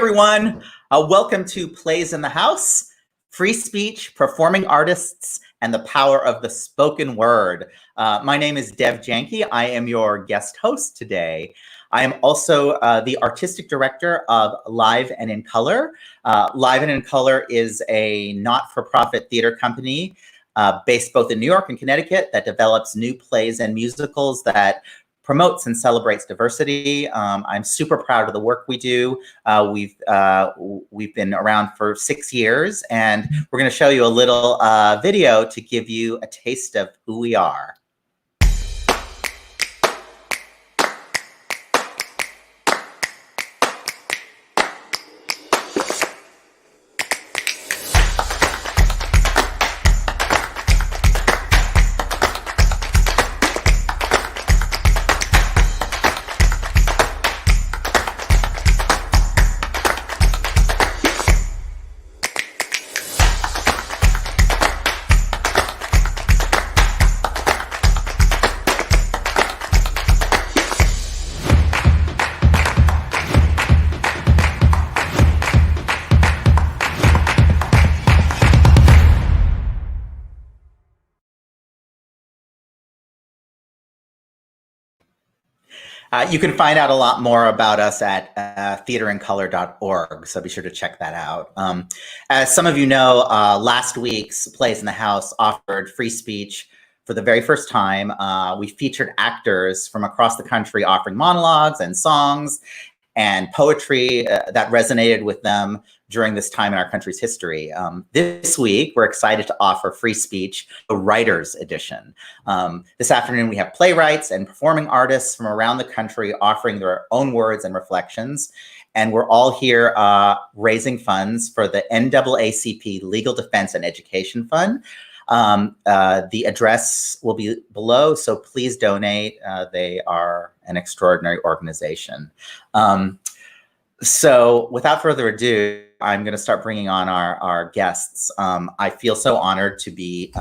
everyone. Welcome to Plays in the House, Free Speech, Performing Artists, and the Power of the Spoken Word. My name is Dev Janke. I am your guest host today. I am also the artistic director of Live and in Color. Live and in Color is a not-for-profit theater company based both in New York and Connecticut that develops new plays and musicals that promotes and celebrates diversity. I'm super proud of the work we do. We've been around for 6 years, and we're going to show you a little video to give you a taste of who we are. You can find out a lot more about us at theaterincolor.org, so be sure to check that out. As some of you know, last week's Plays in the House offered free speech for the very first time. We featured actors from across the country offering monologues and songs and poetry that resonated with them during this time in our country's history. This week, we're excited to offer free speech, a writer's edition. This afternoon, we have playwrights and performing artists from around the country offering their own words and reflections. And we're all here raising funds for the NAACP Legal Defense and Education Fund. The address will be below, so please donate. They are an extraordinary organization. So without further ado, I'm going to start bringing on our guests. I feel so honored to be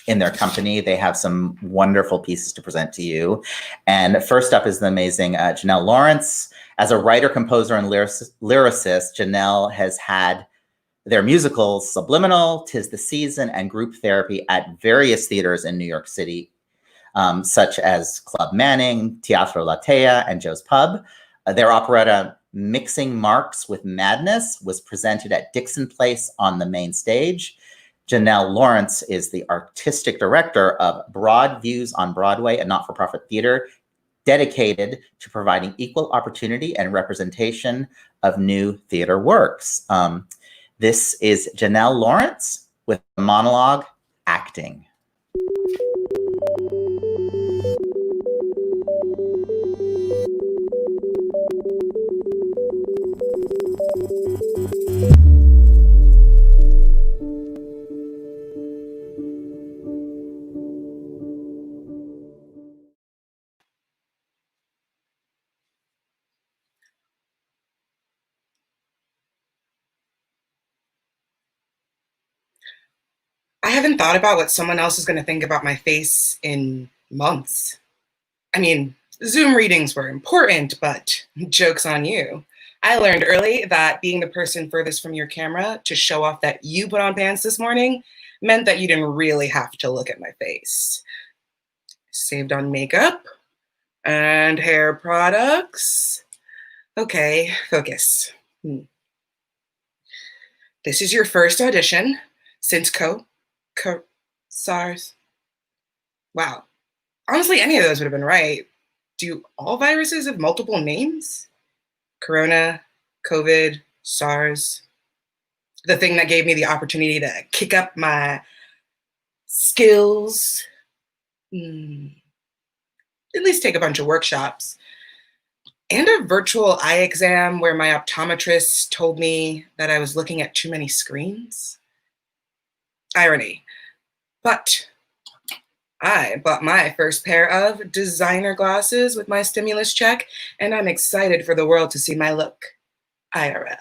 in their company. They have some wonderful pieces to present to you. And first up is the amazing Janelle Lawrence. As a writer, composer, and lyricist, Janelle has had their musicals Subliminal, 'Tis the Season, and Group Therapy at various theaters in New York City, such as Club Manning, Teatro Latea, and Joe's Pub. Their operetta Mixing Marks with Madness was presented at Dixon Place on the main stage. Janelle Lawrence is the artistic director of Broad Views on Broadway, a not-for-profit theater dedicated to providing equal opportunity and representation of new theater works. This is Janelle Lawrence with the monologue, Acting. I haven't thought about what someone else is going to think about my face in months. I mean, Zoom readings were important, but joke's on you. I learned early that being the person furthest from your camera to show off that you put on pants this morning meant that you didn't really have to look at my face. Saved on makeup and hair products. Okay, focus. This is your first audition since SARS. Wow. Honestly, any of those would have been right. Do all viruses have multiple names? Corona, COVID, SARS. The thing that gave me the opportunity to kick up my skills. At least take a bunch of workshops. And a virtual eye exam where my optometrist told me that I was looking at too many screens. Irony. But I bought my first pair of designer glasses with my stimulus check, and I'm excited for the world to see my look IRL.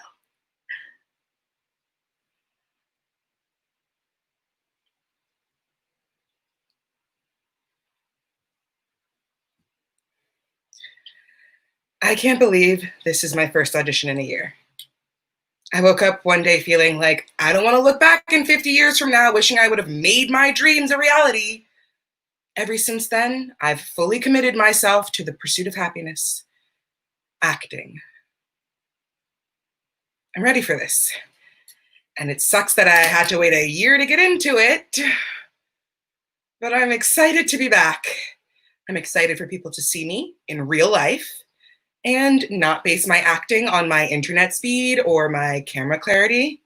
I can't believe this is my first audition in a year. I woke up one day feeling like I don't want to look back in 50 years from now wishing I would have made my dreams a reality. Ever since then, I've fully committed myself to the pursuit of happiness, acting. I'm ready for this. And it sucks that I had to wait a year to get into it, but I'm excited to be back. I'm excited for people to see me in real life and not base my acting on my internet speed or my camera clarity.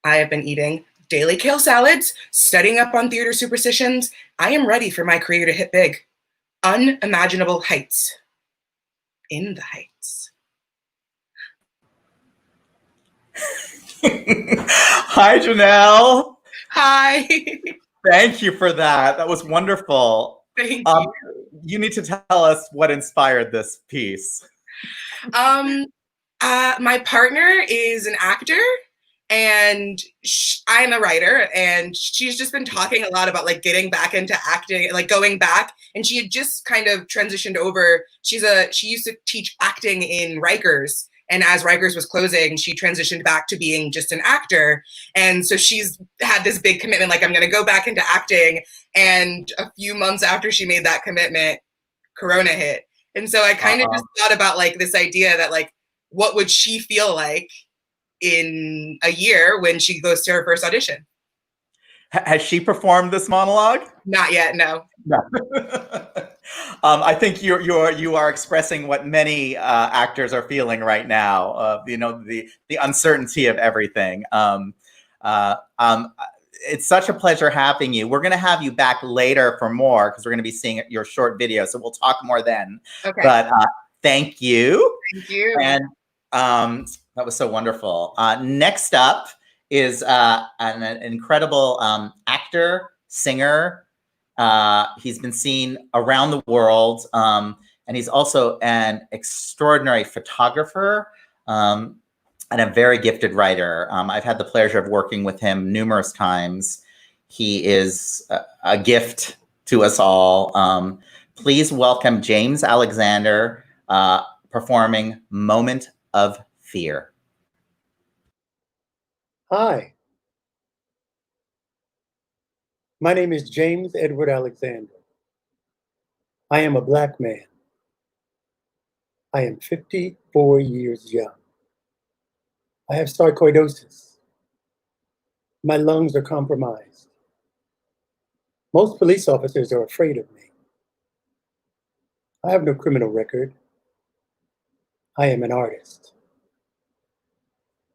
I have been eating daily kale salads, studying up on theater superstitions. I am ready for my career to hit big. Unimaginable heights. In the heights. Hi, Janelle. Hi. Thank you for that. That was wonderful. Thank you. You need to tell us what inspired this piece. My partner is an actor, and I'm a writer, and she's just been talking a lot about like getting back into acting, like going back. And she had just kind of transitioned over. She used to teach acting in Rikers, and as Rikers was closing, she transitioned back to being just an actor. And so she's had this big commitment, like I'm going to go back into acting. And a few months after she made that commitment, Corona hit. And so I kind of just thought about like this idea that like, what would she feel like in a year when she goes to her first audition? Has she performed this monologue? Not yet, no. No. I think you are expressing what many actors are feeling right now. The uncertainty of everything. It's such a pleasure having you. We're going to have you back later for more because we're going to be seeing your short video. So we'll talk more then. Okay. But thank you. Thank you. And that was so wonderful. Next up is an incredible actor, singer. He's been seen around the world, and he's also an extraordinary photographer and a very gifted writer. I've had the pleasure of working with him numerous times. He is a gift to us all. Please welcome James Alexander performing Moment of Fear. Hi. My name is James Edward Alexander. I am a Black man. I am 54 years young. I have sarcoidosis. My lungs are compromised. Most police officers are afraid of me. I have no criminal record. I am an artist.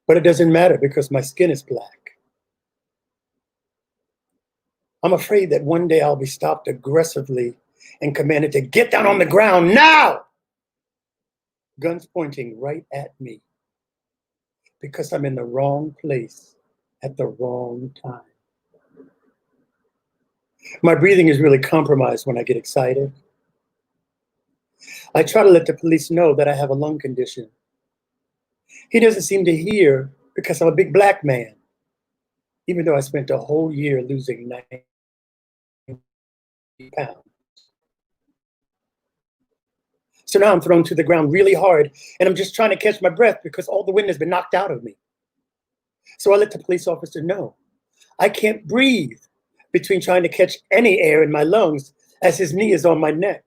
But it doesn't matter because my skin is black. I'm afraid that one day I'll be stopped aggressively and commanded to get down on the ground now! Guns pointing right at me because I'm in the wrong place at the wrong time. My breathing is really compromised when I get excited. I try to let the police know that I have a lung condition. He doesn't seem to hear because I'm a big black man, even though I spent a whole year losing 90 pounds. So now I'm thrown to the ground really hard, and I'm just trying to catch my breath because all the wind has been knocked out of me. So I let the police officer know I can't breathe between trying to catch any air in my lungs as his knee is on my neck.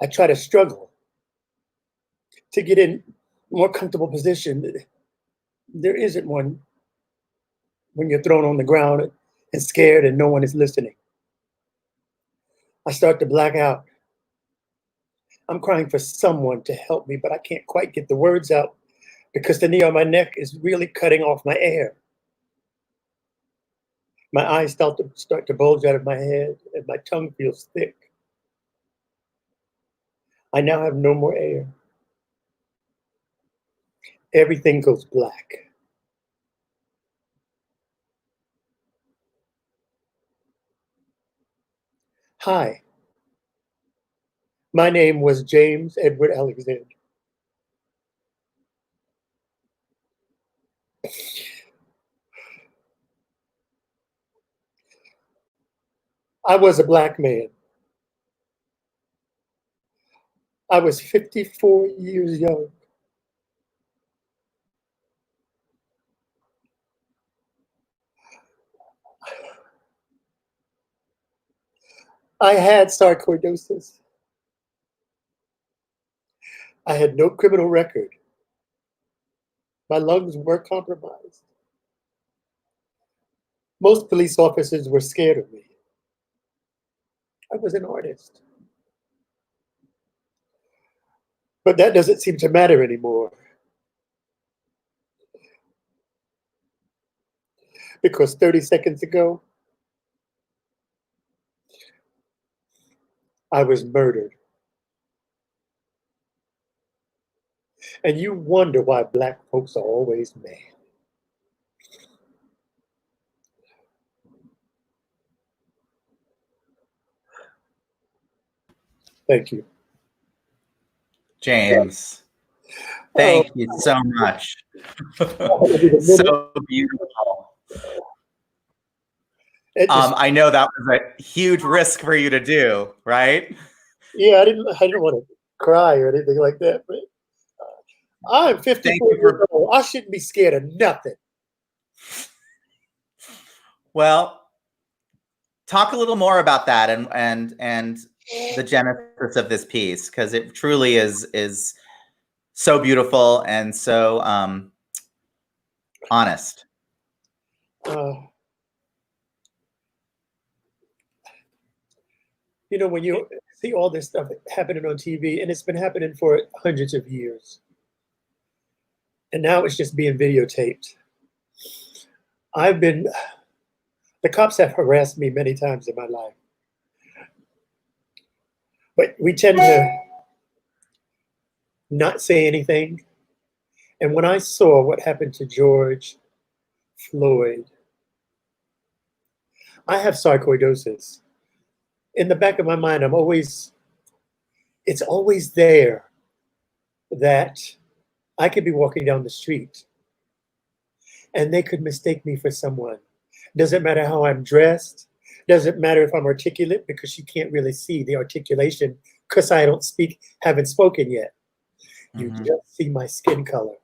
I try to struggle to get in a more comfortable position. There isn't one when you're thrown on the ground and scared and no one is listening. I start to black out. I'm crying for someone to help me, but I can't quite get the words out because the knee on my neck is really cutting off my air. My eyes start to bulge out of my head and my tongue feels thick. I now have no more air. Everything goes black. Hi. My name was James Edward Alexander. I was a black man. I was 54 years young. I had sarcoidosis. I had no criminal record. My lungs were compromised. Most police officers were scared of me. I was an artist. But that doesn't seem to matter anymore. Because 30 seconds ago, I was murdered. And you wonder why Black folks are always mad. Thank you. James, thank you so much. So beautiful. I know that was a huge risk for you to do, right? Yeah, I didn't want to cry or anything like that, but I'm 54 years old. I shouldn't be scared of nothing. Well, talk a little more about that and the genesis of this piece, because it truly is so beautiful and so honest. You know, when you see all this stuff happening on TV, and it's been happening for hundreds of years, and now it's just being videotaped. The cops have harassed me many times in my life. But we tend to not say anything. And when I saw what happened to George Floyd, I have sarcoidosis. In the back of my mind, it's always there that I could be walking down the street and they could mistake me for someone. Doesn't matter how I'm dressed. Doesn't matter if I'm articulate, because you can't really see the articulation because I haven't spoken yet. You just see my skin color.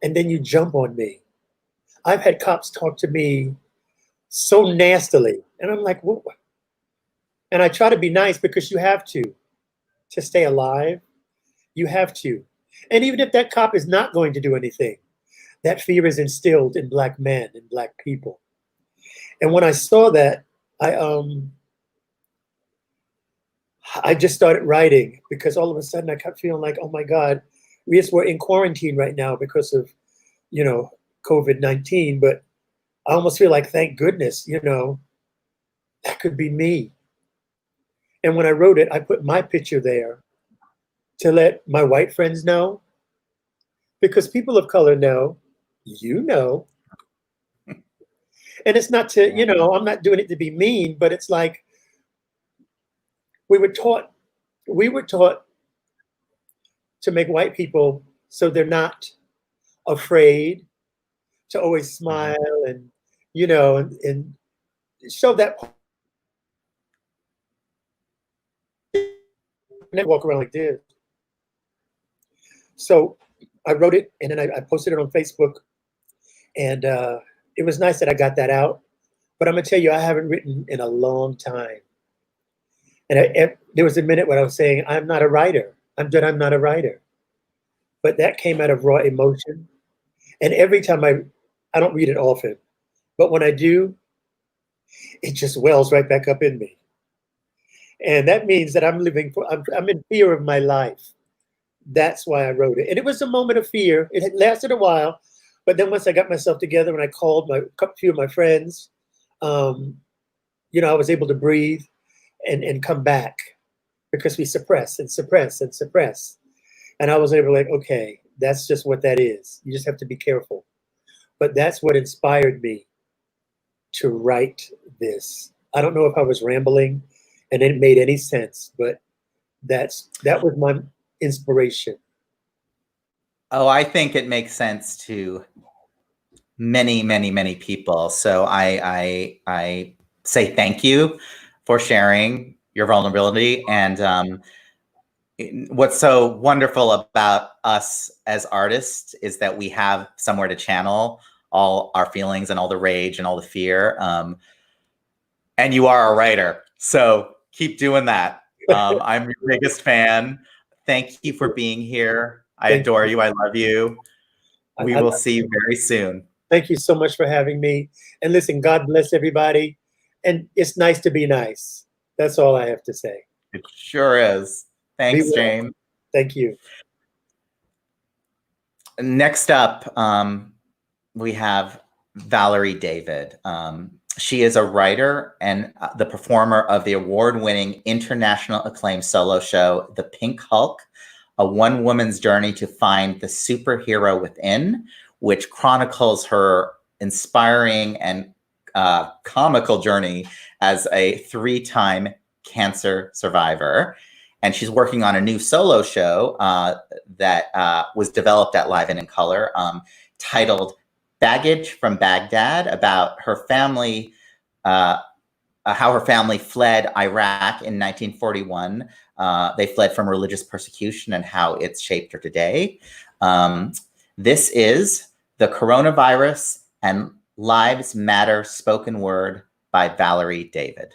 And then you jump on me. I've had cops talk to me so nastily. And I'm like, what? And I try to be nice, because you have to stay alive. You have to. And even if that cop is not going to do anything, that fear is instilled in Black men and Black people. And when I saw that, I just started writing, because all of a sudden I kept feeling like, oh my God, we're in quarantine right now because of, COVID-19, but I almost feel like, thank goodness, that could be me. And when I wrote it, I put my picture there to let my white friends know, because people of color know, and it's not to, I'm not doing it to be mean, but it's like, we were taught to make white people so they're not afraid, to always smile and show that, and walk around like this. So I wrote it, and then I posted it on Facebook, and it was nice that I got that out. But I'm gonna tell you, I haven't written in a long time. And there was a minute when I was saying, I'm not a writer. I'm not a writer. But that came out of raw emotion. And every time I don't read it often, but when I do, it just wells right back up in me. And that means that I'm in fear of my life. That's why I wrote it. And it was a moment of fear. It had lasted a while, but then once I got myself together and I called a few of my friends, I was able to breathe and come back, because we suppress and suppress and suppress. And I was able to, like, okay, that's just what that is. You just have to be careful. But that's what inspired me to write this. I don't know if I was rambling and it made any sense, but that was my inspiration. Oh, I think it makes sense to many, many, many people. So I say thank you for sharing your vulnerability. And what's so wonderful about us as artists is that we have somewhere to channel all our feelings and all the rage and all the fear. And you are a writer. So keep doing that. I'm your biggest fan. Thank you for being here. I adore you. I love you. We will see you very soon. Thank you so much for having me. And listen, God bless everybody. And it's nice to be nice. That's all I have to say. It sure is. Thanks, James. Thank you. Next up, we have Valerie David. She is a writer and the performer of the award-winning, international acclaimed solo show, The Pink Hulk, a one-woman's journey to find the superhero within, which chronicles her inspiring and comical journey as a 3-time cancer survivor. And she's working on a new solo show that was developed at Live and in Color, titled Baggage from Baghdad, about her family, how her family fled Iraq in 1941. They fled from religious persecution and how it's shaped her today. This is The Coronavirus and Lives Matter Spoken Word by Valerie David.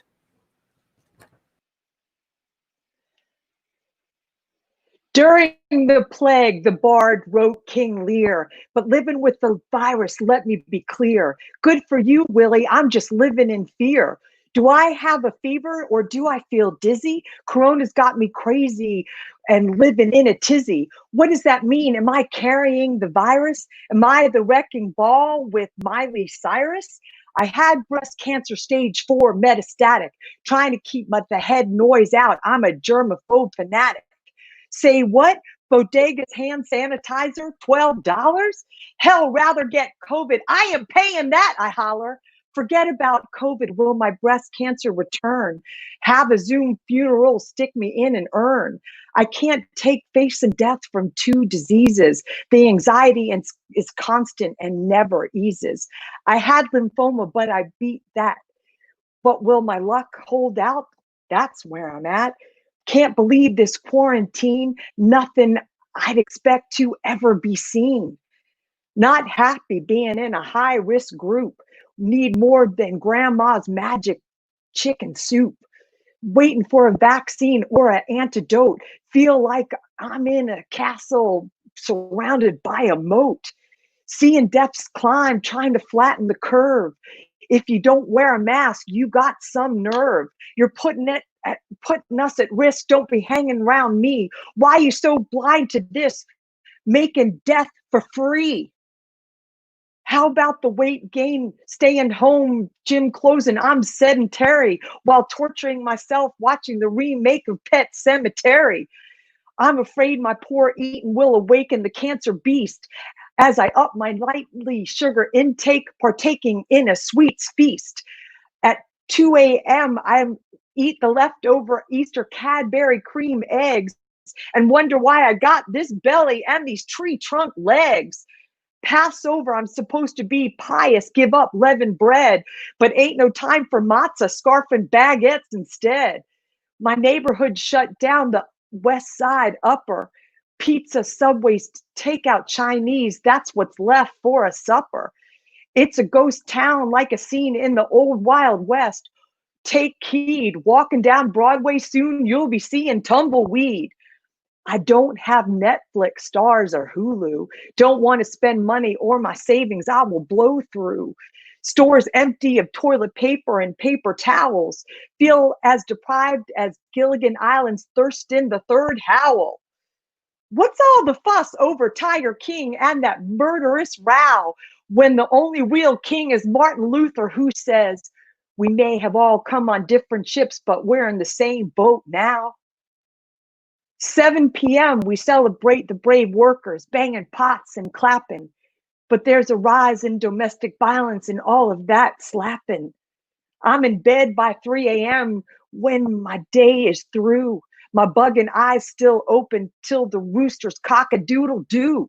During the plague, the bard wrote King Lear, but living with the virus, let me be clear. Good for you, Willie, I'm just living in fear. Do I have a fever or do I feel dizzy? Corona's got me crazy and living in a tizzy. What does that mean? Am I carrying the virus? Am I the wrecking ball with Miley Cyrus? I had breast cancer stage 4 metastatic, trying to keep the head noise out. I'm a germaphobe fanatic. Say what? Bodega's hand sanitizer, $12? Hell, rather get COVID. I am paying that, I holler. Forget about COVID. Will my breast cancer return? Have a Zoom funeral, stick me in an urn. I can't take facing death from 2 diseases. The anxiety is constant and never eases. I had lymphoma, but I beat that. But will my luck hold out? That's where I'm at. Can't believe this quarantine, nothing I'd expect to ever be seen. Not happy being in a high-risk group. Need more than grandma's magic chicken soup. Waiting for a vaccine or an antidote. Feel like I'm in a castle surrounded by a moat. Seeing death's climb, trying to flatten the curve. If you don't wear a mask, you got some nerve. You're putting us at risk. Don't be hanging around me. Why are you so blind to this? Making death for free. How about the weight gain, staying home, gym closing? I'm sedentary while torturing myself watching the remake of Pet Sematary. I'm afraid my poor eating will awaken the cancer beast as I up my nightly sugar intake, partaking in a sweets feast. At 2 a.m., I eat the leftover Easter Cadbury cream eggs and wonder why I got this belly and these tree trunk legs. Passover, I'm supposed to be pious, give up leavened bread, but ain't no time for matzah, scarfing baguettes instead. My neighborhood shut down, the west side upper. Pizza, Subways, takeout, Chinese, that's what's left for a supper. It's a ghost town like a scene in the old Wild West. Take heed, walking down Broadway soon, you'll be seeing tumbleweed. I don't have Netflix, Stars, or Hulu. Don't want to spend money or my savings I will blow through. Stores empty of toilet paper and paper towels. Feel as deprived as Gilligan Island's Thurston the Third Howl. What's all the fuss over Tiger King and that murderous row when the only real king is Martin Luther, who says, we may have all come on different ships, but we're in the same boat now. 7 p.m., we celebrate the brave workers, banging pots and clapping. But there's a rise in domestic violence and all of that slapping. I'm in bed by 3 a.m. when my day is through. My bugging eyes still open till the roosters cock-a-doodle-doo.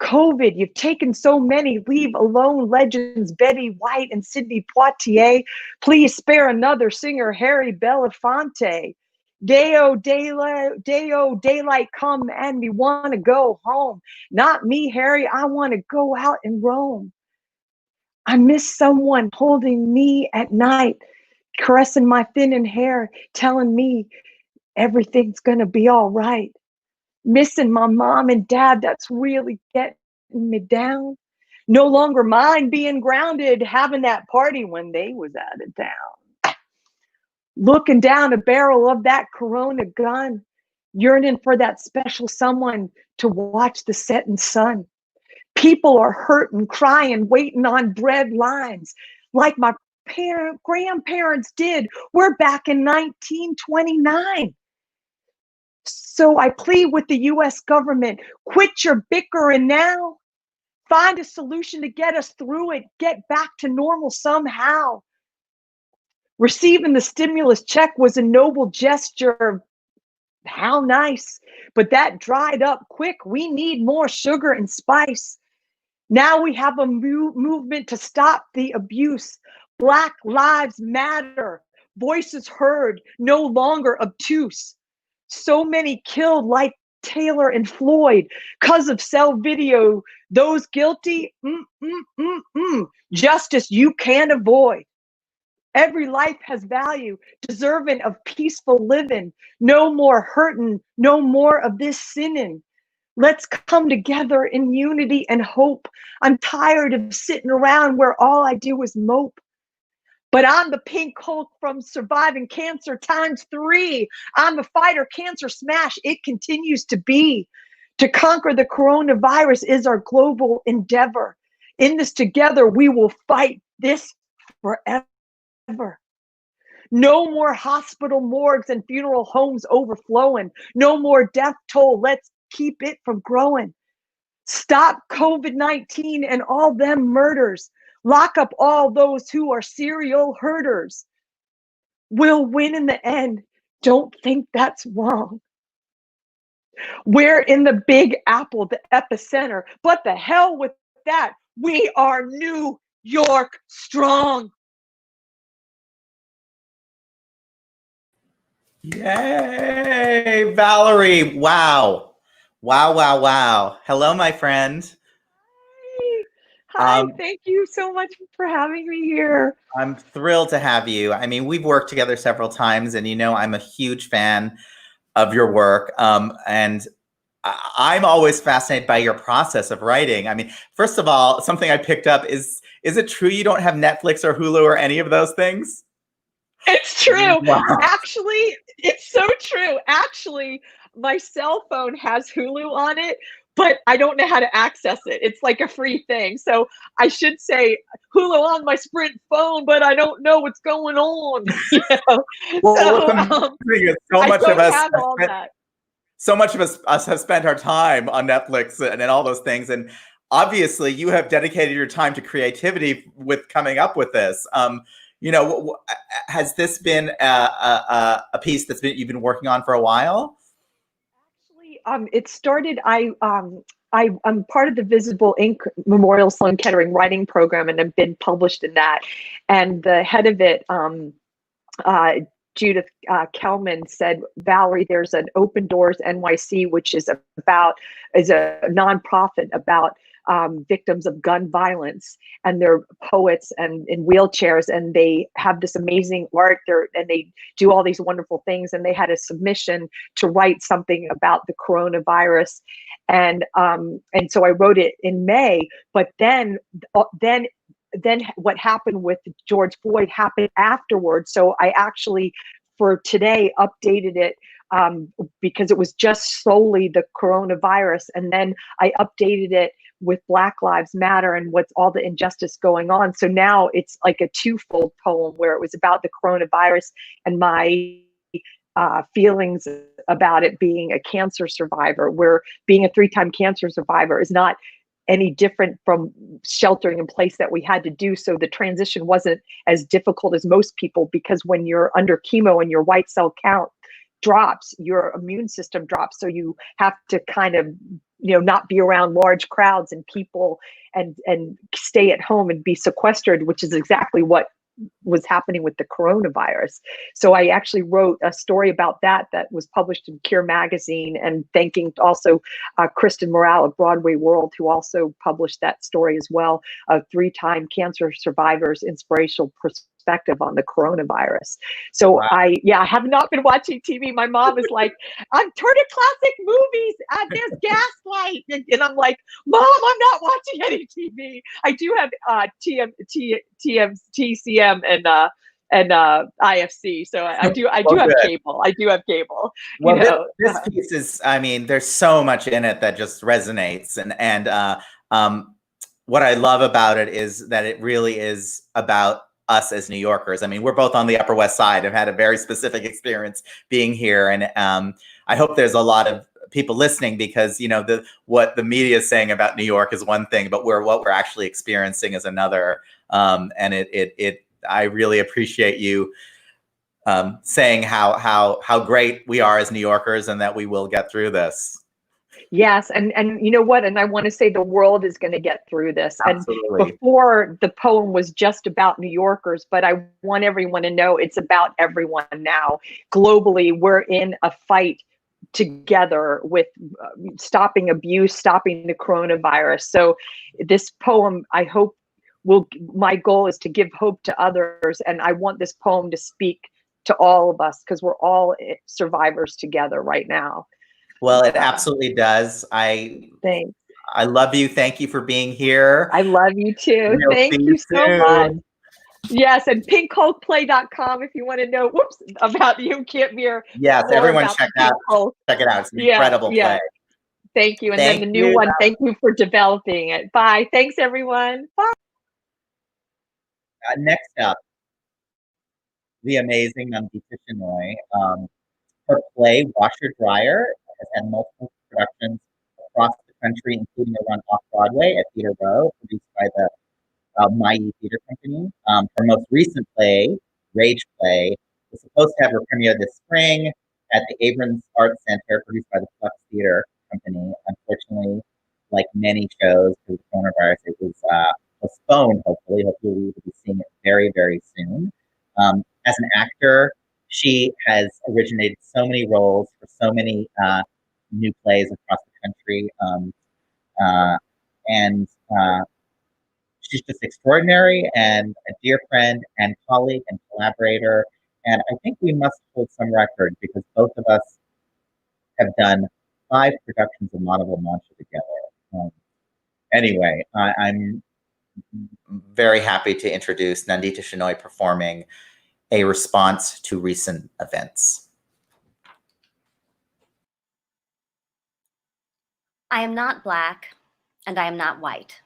COVID, you've taken so many, leave alone legends Betty White and Sidney Poitier. Please spare another singer, Harry Belafonte. Deo, daylight come and we want to go home. Not me, Harry, I want to go out and roam. I miss someone holding me at night, caressing my thinning hair, telling me everything's gonna be all right. Missing my mom and dad, that's really getting me down. No longer mind being grounded, having that party when they was out of town. Looking down a barrel of that Corona gun, yearning for that special someone to watch the setting sun. People are hurting, crying, waiting on bread lines like my grandparents did. We're back in 1929. So I plead with the US government, quit your bickering now. Find a solution to get us through it, get back to normal somehow. Receiving the stimulus check was a noble gesture. How nice, but that dried up quick. We need more sugar and spice. Now we have a movement to stop the abuse. Black Lives Matter, voices heard, no longer obtuse. So many killed like Taylor and Floyd, cause of cell video. Those guilty, justice you can't avoid. Every life has value, deserving of peaceful living. No more hurting, no more of this sinning. Let's come together in unity and hope. I'm tired of sitting around where all I do is mope. But I'm the pink Hulk from surviving cancer ×3. I'm a fighter, cancer smash. It continues to be. To conquer the coronavirus is our global endeavor. In this together, we will fight this forever. No more hospital morgues and funeral homes overflowing. No more death toll. Let's keep it from growing. Stop COVID-19 and all them murders. Lock up all those who are serial hurters. We'll win in the end. Don't think that's wrong. We're in the Big Apple, the epicenter. But the hell with that. We are New York strong. Yay, Valerie. Wow. Wow, wow, wow. Hello, my friend. Hi, thank you so much for having me here. I'm thrilled to have you. I mean, we've worked together several times, and you know I'm a huge fan of your work. And I'm always fascinated by your process of writing. I mean, first of all, something I picked up is it true you don't have Netflix or Hulu or any of those things? It's true. Wow. Actually, it's so true. Actually, my cell phone has Hulu on it, but I don't know how to access it. It's like a free thing. So I should say Hulu on my Sprint phone, but I don't know what's going on. You know? Well, so much of us have all that. So much of us have spent our time on Netflix and all those things. And obviously you have dedicated your time to creativity with coming up with this. You know, has this been a piece you've been working on for a while? Actually, it started. I'm part of the Visible Ink Memorial Sloan Kettering writing program, and I've been published in that. And the head of it, Judith Kelman, said, Valerie, there's an Open Doors NYC, which is a nonprofit about victims of gun violence, and they're poets and in wheelchairs, and they have this amazing art there, and they do all these wonderful things. And they had a submission to write something about the coronavirus, and so I wrote it in May. But then what happened with George Floyd happened afterwards. So I actually, for today, updated it because it was just solely the coronavirus. And then I updated it with Black Lives Matter and what's all the injustice going on. So now it's like a twofold poem where it was about the coronavirus and my feelings about it being a cancer survivor, where being a 3-time cancer survivor is not any different from sheltering in place that we had to do. So the transition wasn't as difficult as most people, because when you're under chemo and your white cell count drops, your immune system drops. So you have to kind of, not be around large crowds and people and stay at home and be sequestered, which is exactly what was happening with the coronavirus. So I actually wrote a story about that was published in Cure magazine, and thanking also Kristen Morale of Broadway World, who also published that story as well, of 3-time cancer survivors' inspirational perspective on the coronavirus. So Wow. I have not been watching TV. My mom is like, I'm turning classic movies. There's Gaslight. And I'm like, Mom, I'm not watching any TV. I do have TCM and IFC. So I do Well, have good. cable. I do have cable. Well, you know, this piece is, I mean, there's so much in it that just resonates. And what I love about it is that it really is about us as New Yorkers. I mean, we're both on the Upper West Side. I've had a very specific experience being here. And I hope there's a lot of people listening, because, you know, what the media is saying about New York is one thing, but what we're actually experiencing is another. And I really appreciate you saying how great we are as New Yorkers and that we will get through this. Yes, and you know what? And I want to say the world is going to get through this. Absolutely. And before, the poem was just about New Yorkers, but I want everyone to know it's about everyone now. Globally, we're in a fight together with stopping abuse, stopping the coronavirus. So this poem, I hope, my goal is to give hope to others. And I want this poem to speak to all of us, because we're all survivors together right now. Well, it absolutely does. Thanks. I love you. Thank you for being here. I love you too. We'll Thank see you so soon. much. Yes, and pinkhulkplay.com if you want to know about You Can't Mirror. Yes, everyone check it out. Check it out. It's an incredible play. Thank you. And then the new one, thank you for developing it. Bye. Thanks, everyone. Bye. Next up, the amazing Nandita Shenoy. Her play, Washer Dryer, has had multiple productions across the country, including a run off-Broadway at Theater Row, produced by the Mayi Theater Company. Her most recent play, Rage Play, was supposed to have her premiere this spring at the Abrams Arts Center, produced by the Flux Theater Company. Unfortunately, like many shows through the coronavirus, it was postponed, hopefully. Hopefully we will be seeing it very, very soon. As an actor, she has originated so many roles for so many new plays across the country. And she's just extraordinary and a dear friend and colleague and collaborator. And I think we must hold some record, because both of us have done 5 productions of Monocle Mantra together. Anyway, I'm very happy to introduce Nandita Shenoy performing A Response to Recent Events. I am not Black and I am not white.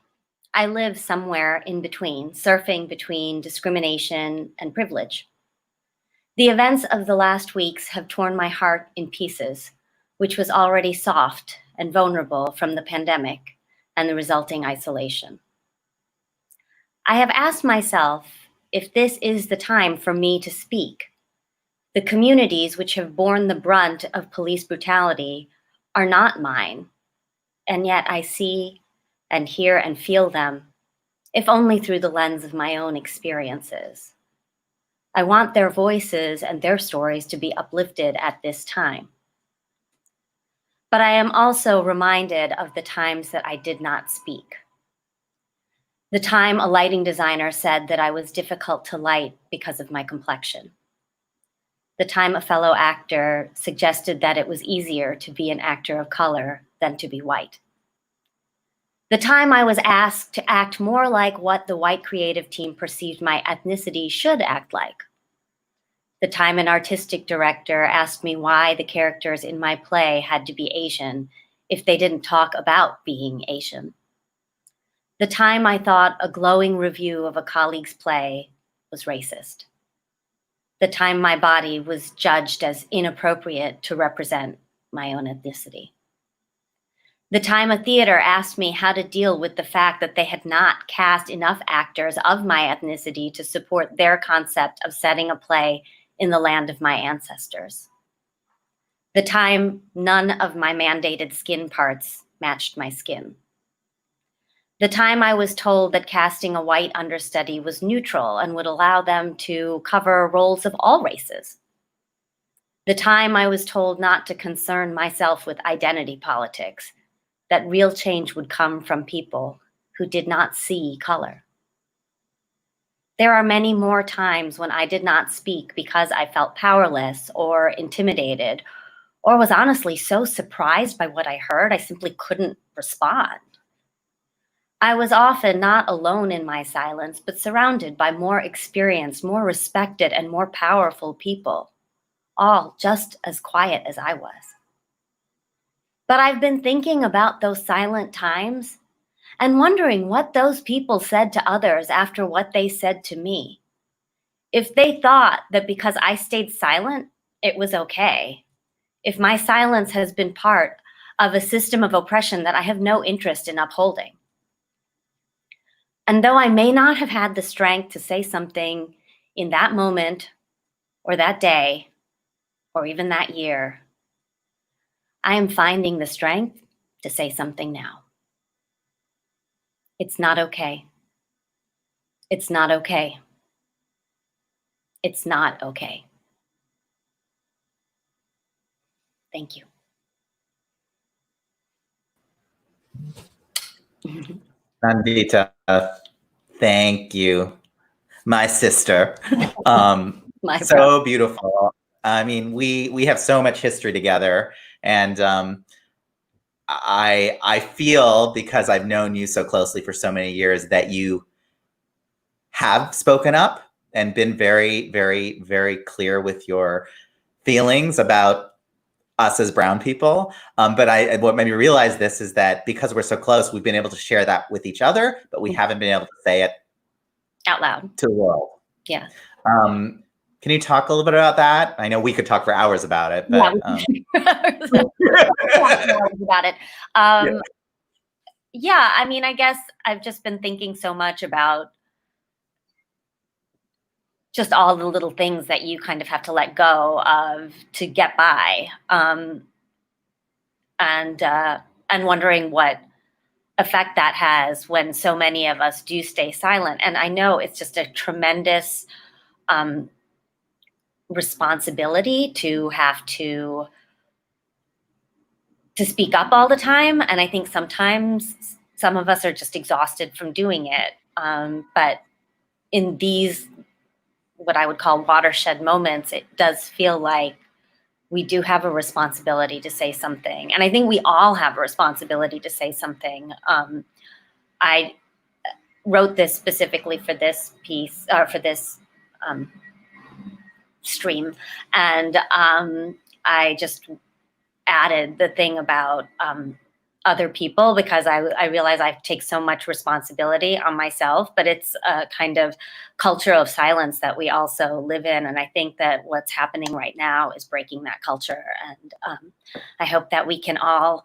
I live somewhere in between, surfing between discrimination and privilege. The events of the last weeks have torn my heart in pieces, which was already soft and vulnerable from the pandemic and the resulting isolation. I have asked myself if this is the time for me to speak. The communities which have borne the brunt of police brutality are not mine, and yet I see and hear and feel them, if only through the lens of my own experiences. I want their voices and their stories to be uplifted at this time. But I am also reminded of the times that I did not speak. The time a lighting designer said that I was difficult to light because of my complexion. The time a fellow actor suggested that it was easier to be an actor of color than to be white. The time I was asked to act more like what the white creative team perceived my ethnicity should act like. The time an artistic director asked me why the characters in my play had to be Asian if they didn't talk about being Asian. The time I thought a glowing review of a colleague's play was racist. The time my body was judged as inappropriate to represent my own ethnicity. The time a theater asked me how to deal with the fact that they had not cast enough actors of my ethnicity to support their concept of setting a play in the land of my ancestors. The time none of my mandated skin parts matched my skin. The time I was told that casting a white understudy was neutral and would allow them to cover roles of all races. The time I was told not to concern myself with identity politics, that real change would come from people who did not see color. There are many more times when I did not speak because I felt powerless or intimidated, or was honestly so surprised by what I heard, I simply couldn't respond. I was often not alone in my silence, but surrounded by more experienced, more respected, and more powerful people, all just as quiet as I was. But I've been thinking about those silent times and wondering what those people said to others after what they said to me. If they thought that because I stayed silent, it was okay. If my silence has been part of a system of oppression that I have no interest in upholding. And though I may not have had the strength to say something in that moment or that day or even that year, I am finding the strength to say something now. It's not okay. It's not okay. It's not okay. Thank you. Nandita, thank you, my sister. My So beautiful. I mean, we have so much history together, and I feel, because I've known you so closely for so many years, that you have spoken up and been very, very, very clear with your feelings about us as brown people. But what made me realize this is that because we're so close, we've been able to share that with each other, but we haven't been able to say it out loud to the world. Yeah. Can you talk a little bit about that? I know we could talk for hours about it, but about it. Yeah, I mean, I guess I've just been thinking so much about just all the little things that you kind of have to let go of to get by, and wondering what effect that has when so many of us do stay silent. And I know it's just a tremendous responsibility to have to speak up all the time. And I think sometimes some of us are just exhausted from doing it. But in these, what I would call watershed moments, it does feel like we do have a responsibility to say something. And I think we all have a responsibility to say something. I wrote this specifically for this piece, or for this stream. And I just added the thing about other people, because I realize I take so much responsibility on myself, but it's a kind of culture of silence that we also live in. And I think that what's happening right now is breaking that culture. And I hope that we can all,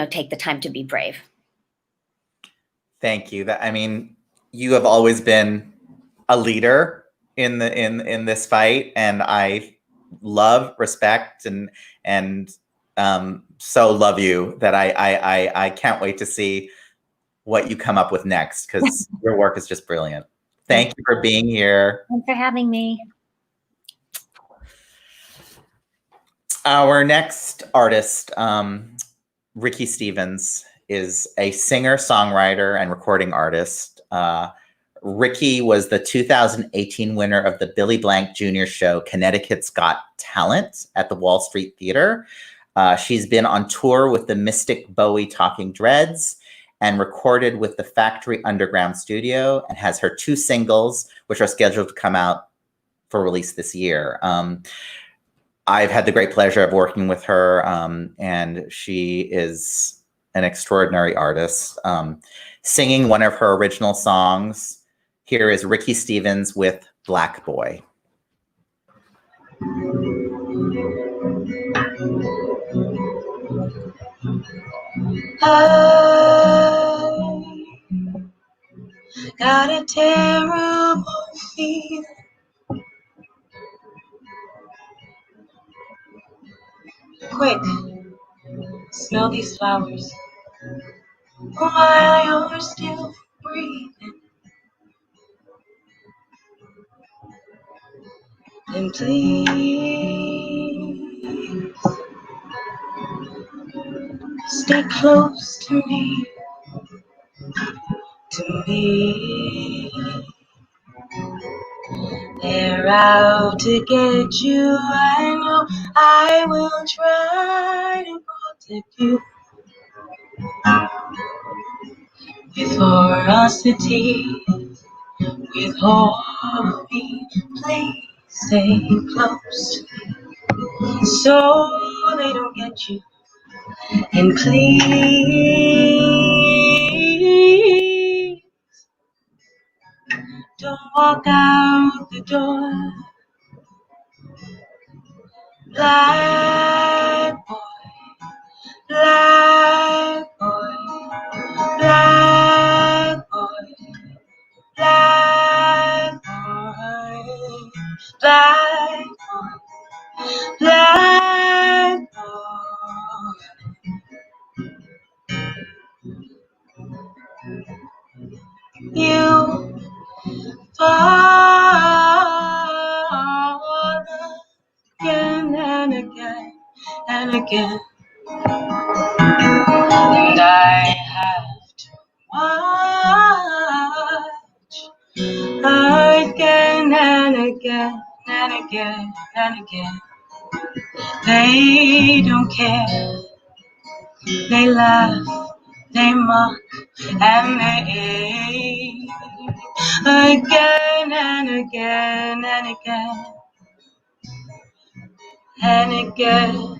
take the time to be brave. Thank you. I mean, you have always been a leader in this fight, and I love, respect, and so love you that I can't wait to see what you come up with next, because your work is just brilliant. Thank you for being here. Thanks for having me. Our next artist, Riki Stevens, is a singer, songwriter, and recording artist. Riki was the 2018 winner of the Billy Blank Jr. show, Connecticut's Got Talent, at the Wall Street Theater. She's been on tour with the Mystic Bowie Talking Dreads and recorded with the Factory Underground Studio, and has her 2 singles, which are scheduled to come out for release this year. I've had the great pleasure of working with her, and she is an extraordinary artist. Singing one of her original songs, here is Riki Stevens with Black Boy. I got a terrible feeling. Quick, smell these flowers. While you're still breathing. And please stay close to me, to me. They're out to get you. I know I will try to protect you with ferocity, with hope. Please stay close so they don't get you. And please don't walk out the door. Black boy, black boy, black boy, black boy, black boy, black boy. You fall again and again and again, and I have to watch again and again and again and again. They don't care, they laugh, they mock, and they ache again and again and again and again,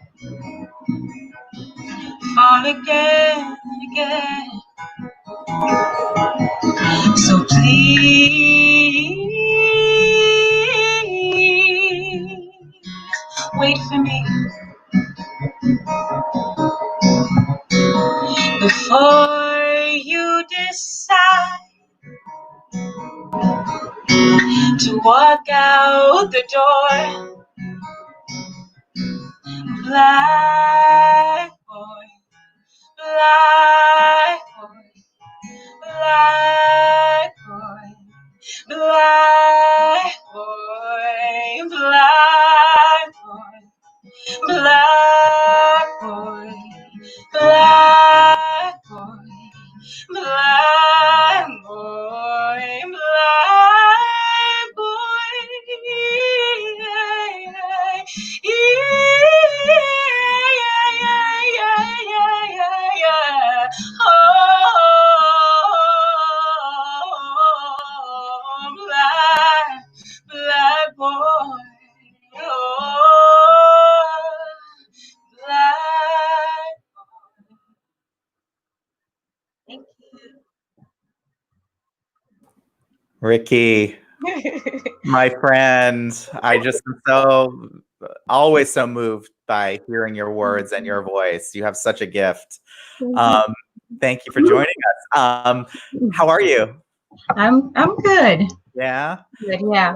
fall again and again. So please wait for me before you decide to walk out the door. Black boy, black boy, black boy, black boy, black boy, black boy, black boy, black boy, black boy. Oh, black boy. Oh, black. Thank Riki, you. my friend, I just am so always so moved by hearing your words and your voice. You have such a gift. Thank you for joining us. How are you? I'm good. Yeah. Good, yeah.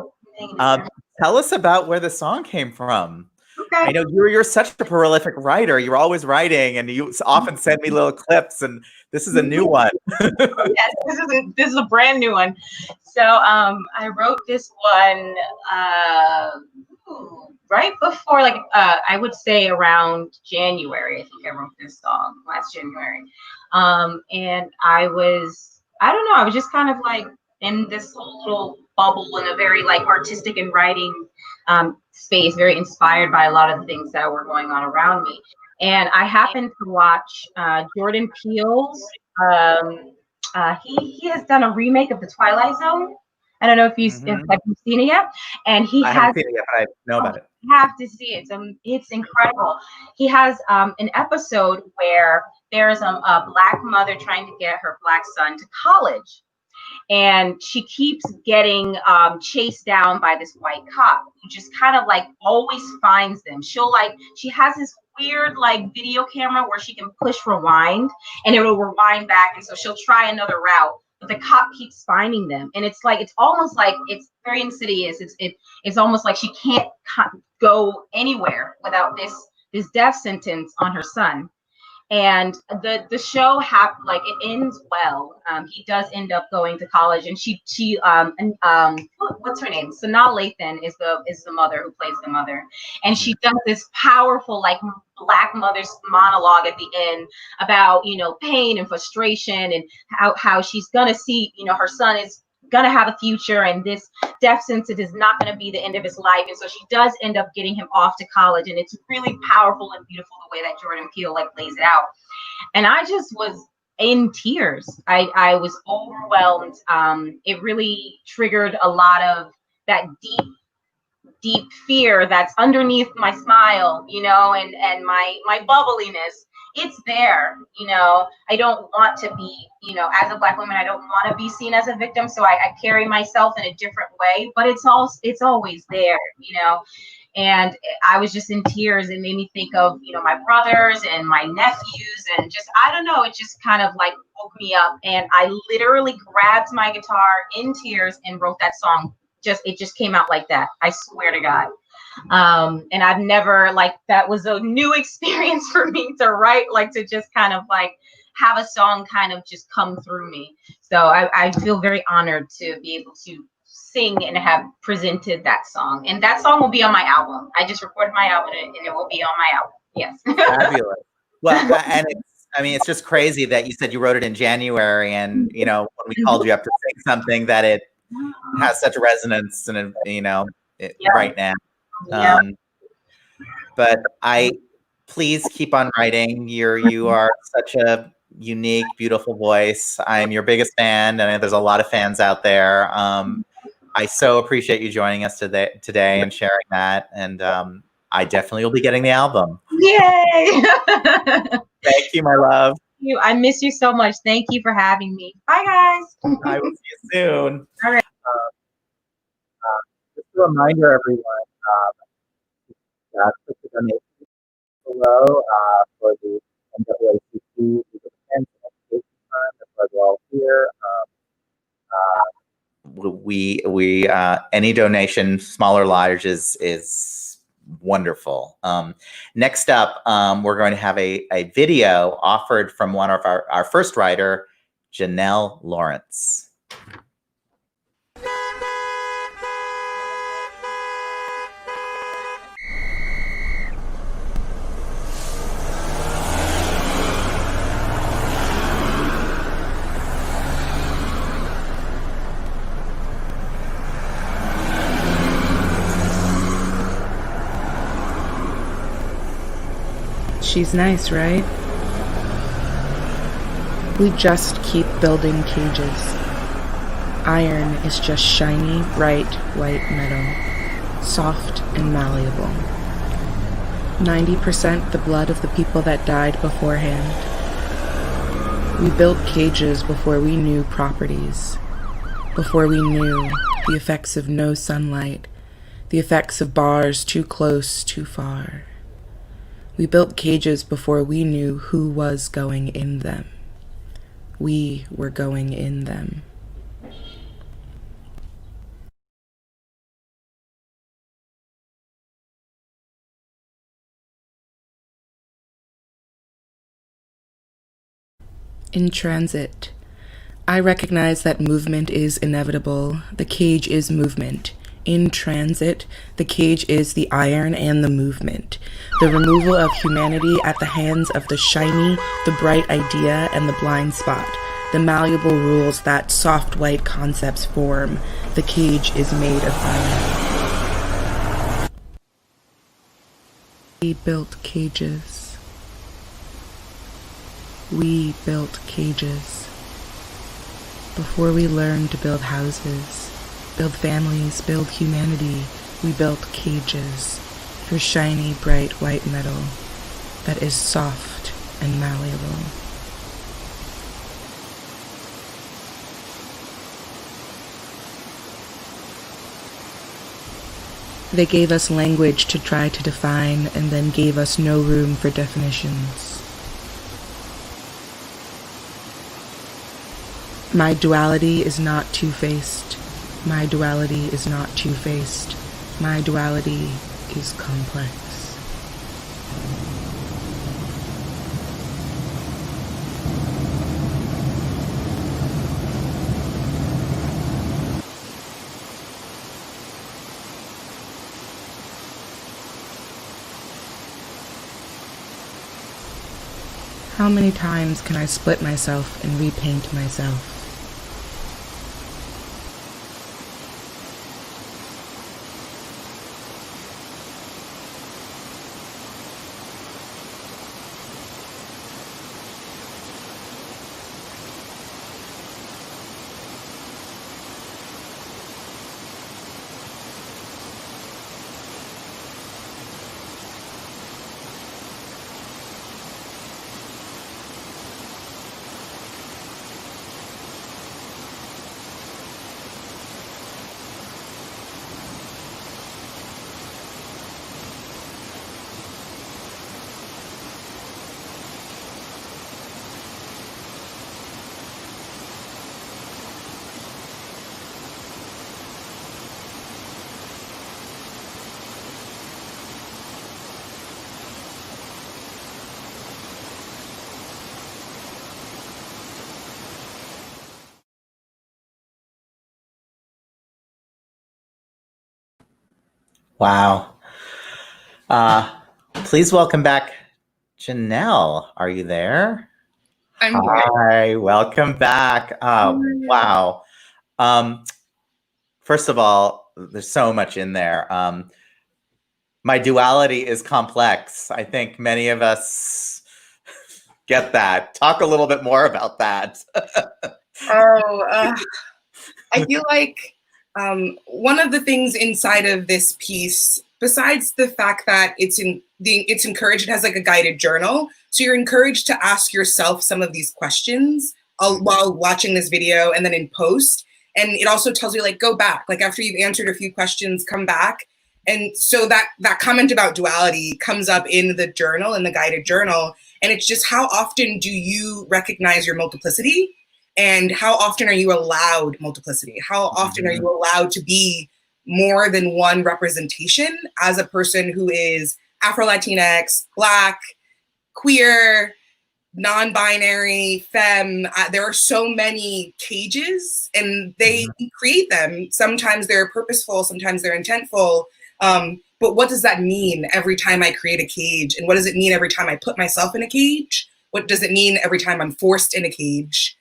Tell us about where the song came from. Okay. I know you're such a prolific writer. You're always writing, and you often send me little clips. And this is a new one. Yes, this is a brand new one. So I wrote this one right before, like I would say around January. I think I wrote this song last January. And I don't know, I was just kind of like in this whole little bubble in a very like artistic and writing space, very inspired by a lot of the things that were going on around me. And I happened to watch Jordan Peele's. He has done a remake of The Twilight Zone. I don't know if you've seen it yet. And he I haven't seen it yet, but I know about it. You have to see it. It's incredible. He has an episode where there's a Black mother trying to get her Black son to college. And she keeps getting chased down by this white cop who just kind of like always finds them. She has this weird like video camera where she can push rewind and it will rewind back. And so she'll try another route, but the cop keeps finding them. And it's almost like it's very insidious. It's almost like she can't go anywhere without this death sentence on her son. And the show it ends well. He does end up going to college, and she what's her name? Sanaa Lathan is the mother who plays the mother, and she does this powerful like Black mother's monologue at the end about pain and frustration and how she's gonna see her son is gonna have a future, and this death sentence is not gonna be the end of his life. And so she does end up getting him off to college, and it's really powerful and beautiful the way that Jordan Peele like lays it out. And I just was in tears. I was overwhelmed. It really triggered a lot of that deep fear that's underneath my smile, you know, and my bubbliness. It's there, you know. I don't want to be, you know, as a Black woman, I don't want to be seen as a victim. So I carry myself in a different way, but it's always there, you know. And I was just in tears. It made me think of, you know, my brothers and my nephews, and just, I don't know, it just kind of like woke me up. And I literally grabbed my guitar in tears and wrote that song. It just came out like that. I swear to God. And I've never, like, that was a new experience for me to write, like, to just kind of like have a song kind of just come through me. So I feel very honored to be able to sing and have presented that song. And that song will be on my album. I just recorded my album, and it will be on my album. Yes. Fabulous. Well, and it's just crazy that you said you wrote it in January, and, you know, when we called you up to sing something, that it has such resonance, and, you know, right now. But please keep on writing. You are such a unique, beautiful voice. I'm your biggest fan, and there's a lot of fans out there. I so appreciate you joining us today and sharing that. And I definitely will be getting the album. Yay! Thank you, my love. I miss you so much. Thank you for having me. Bye, guys. I will see you soon. All right. Just a reminder, everyone, click the donation below for the NAACP Legal Defense and Education Fund. That's why we're all here. We any donation, small or large, is wonderful. Next up, we're going to have a video offered from one of our first writer, Janelle Lawrence. She's nice, right? We just keep building cages. Iron is just shiny, bright, white metal, soft and malleable. 90% the blood of the people that died beforehand. We built cages before we knew properties, before we knew the effects of no sunlight, the effects of bars too close, too far. We built cages before we knew who was going in them. We were going in them. In transit, I recognize that movement is inevitable. The cage is movement. In transit, the cage is the iron and the movement. The removal of humanity at the hands of the shiny, the bright idea, and the blind spot. The malleable rules that soft white concepts form. The cage is made of iron. We built cages. We built cages. Before we learned to build houses, build families, build humanity, we built cages for shiny, bright white metal that is soft and malleable. They gave us language to try to define, and then gave us no room for definitions. My duality is not two-faced. My duality is not two-faced. My duality is complex. How many times can I split myself and repaint myself? Wow. Please welcome back Janelle. Are you there? I'm here. Hi, welcome back. Wow. First of all, there's so much in there. My duality is complex. I think many of us get that. Talk a little bit more about that. I feel like one of the things inside of this piece, besides the fact that it's encouraged, it has like a guided journal. So you're encouraged to ask yourself some of these questions while watching this video and then in post. And it also tells you like, go back, like after you've answered a few questions, come back. And so that comment about duality comes up in the journal, in the guided journal. And it's just, how often do you recognize your multiplicity? And how often are you allowed multiplicity? How often are you allowed to be more than one representation as a person who is Afro-Latinx, Black, queer, non-binary, femme? There are so many cages, and they create them. Sometimes they're purposeful, sometimes they're intentful. But what does that mean every time I create a cage? And what does it mean every time I put myself in a cage? What does it mean every time I'm forced in a cage?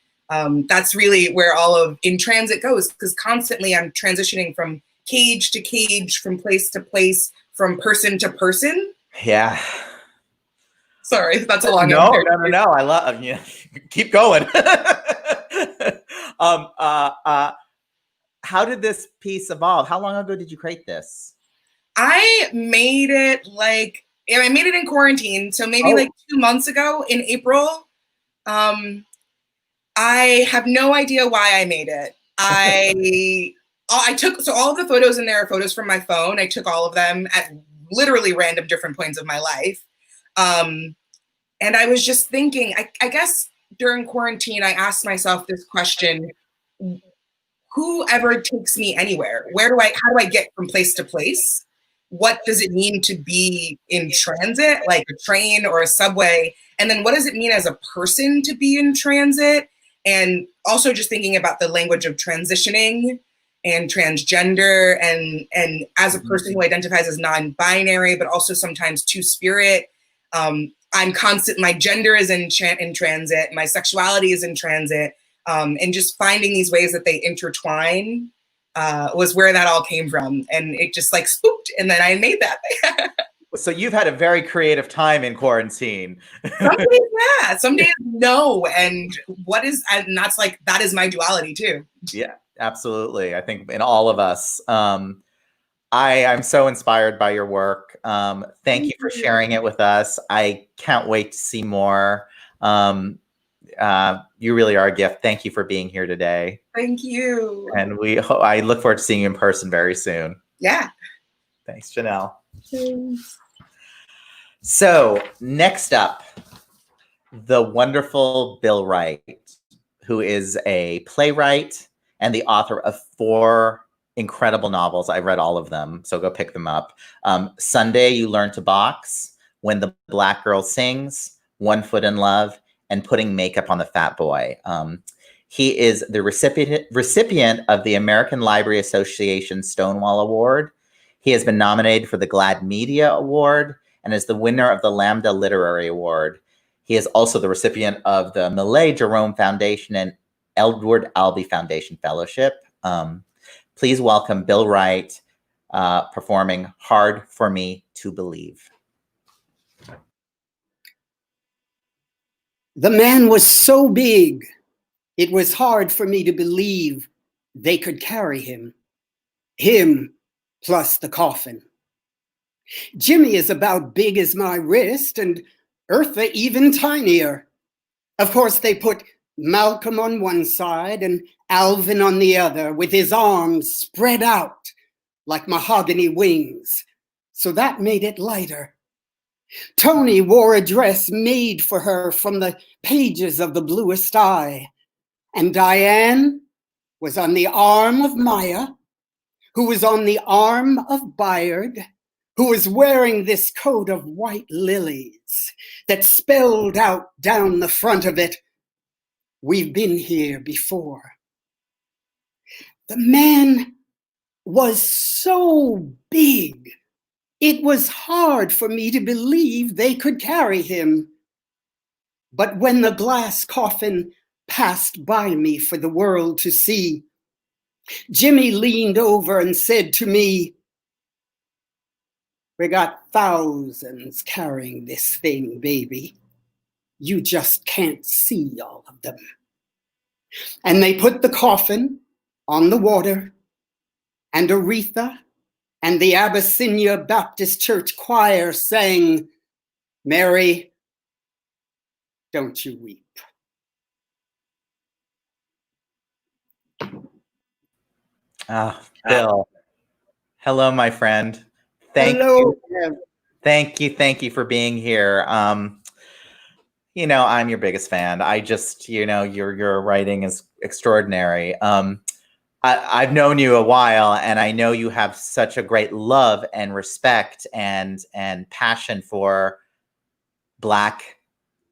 That's really where all of In Transit goes, because constantly I'm transitioning from cage to cage, from place to place, from person to person. Yeah. Sorry, that's a long No. I love you. Keep going. How did this piece evolve? How long ago did you create this? I made it in quarantine, so maybe like 2 months ago in April. I have no idea why I made it. I took, so all of the photos in there are photos from my phone. I took all of them at literally random different points of my life. And I was just thinking, I guess during quarantine, I asked myself this question: whoever takes me anywhere, how do I get from place to place? What does it mean to be in transit, like a train or a subway? And then what does it mean as a person to be in transit? And also just thinking about the language of transitioning and transgender, and as a person who identifies as non-binary, but also sometimes two-spirit. My gender is in transit, my sexuality is in transit, and just finding these ways that they intertwine was where that all came from. And it just like spooked, and then I made that. So you've had a very creative time in quarantine. Some days, yeah. Some days, no. And that's like, that is my duality too. Yeah, absolutely. I think in all of us. I'm so inspired by your work. Thank you for sharing it with us. I can't wait to see more. You really are a gift. Thank you for being here today. Thank you. And I look forward to seeing you in person very soon. Yeah. Thanks, Janelle. So next up, the wonderful Bill Wright, who is a playwright and the author of 4 incredible novels. I've read all of them, so go pick them up. Sunday, You Learn to Box, When the Black Girl Sings, One Foot in Love, and Putting Makeup on the Fat Boy. He is the recipient of the American Library Association Stonewall Award. He has been nominated for the GLAAD Media Award and is the winner of the Lambda Literary Award. He is also the recipient of the Millay Jerome Foundation and Edward Albee Foundation Fellowship. Please welcome Bill Wright performing Hard for Me to Believe. The man was so big, it was hard for me to believe they could carry him plus the coffin. Jimmy is about big as my wrist, and Eartha even tinier. Of course, they put Malcolm on one side and Alvin on the other, with his arms spread out like mahogany wings, so that made it lighter. Toni wore a dress made for her from the pages of the bluest eye, and Diane was on the arm of Maya, who was on the arm of Bayard, who was wearing this coat of white lilies that spelled out down the front of it, "We've been here before." The man was so big It was hard for me to believe they could carry him. But when the glass coffin passed by me for the world to see, Jimmy leaned over and said to me, "We got thousands carrying this thing, baby. You just can't see all of them." And they put the coffin on the water, and Aretha and the Abyssinia Baptist Church choir sang, "Mary, don't you weep." Bill, hello, my friend. Hello. Thank you for being here. You know, I'm your biggest fan. I just, you know, your writing is extraordinary. I've known you a while, and I know you have such a great love and respect and passion for Black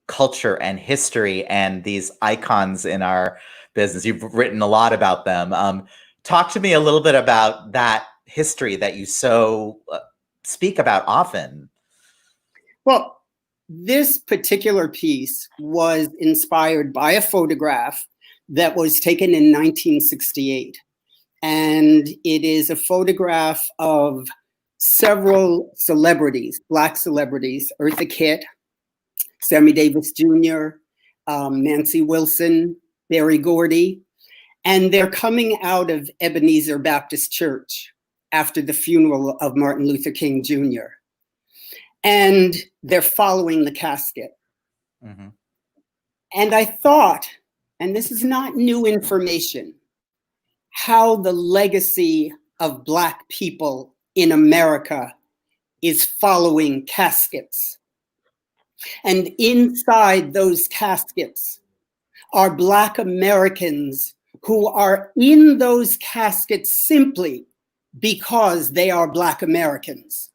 culture and history and these icons in our business. You've written a lot about them. Talk to me a little bit about that history that you so speak about often. Well, this particular piece was inspired by a photograph that was taken in 1968. And it is a photograph of several celebrities, Black celebrities, Eartha Kitt, Sammy Davis Jr., Nancy Wilson, Berry Gordy, and they're coming out of Ebenezer Baptist Church after the funeral of Martin Luther King Jr. And they're following the casket. Mm-hmm. And I thought, and this is not new information, how the legacy of Black people in America is following caskets. And inside those caskets are Black Americans who are in those caskets simply because they are Black Americans.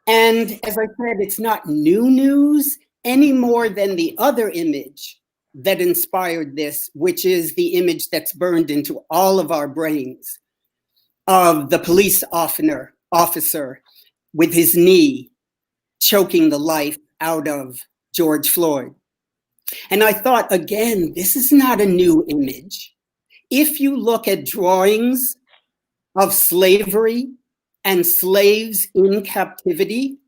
And as I said, it's not new news any more than the other image that inspired this, which is the image that's burned into all of our brains of the police officer with his knee choking the life out of George Floyd. And I thought, again, this is not a new image. If you look at drawings of slavery and slaves in captivity,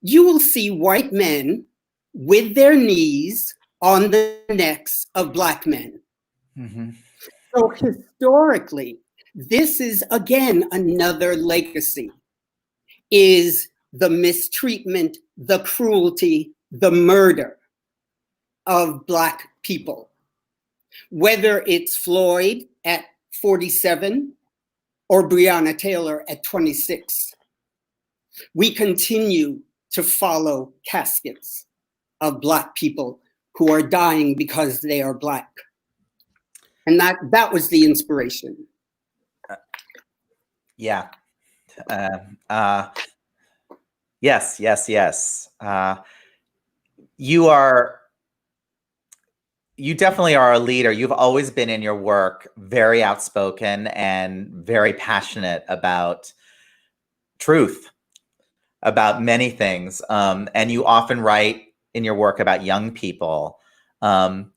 you will see white men with their knees on the necks of Black men. Mm-hmm. So historically, this is, again, another legacy, is the mistreatment, the cruelty, the murder of Black people. Whether it's Floyd at 47 or Breonna Taylor at 26, we continue to follow caskets of Black people who are dying because they are Black. And that was the inspiration. Yeah. Yes. You definitely are a leader. You've always been in your work very outspoken and very passionate about truth, about many things. And you often write in your work about young people. Can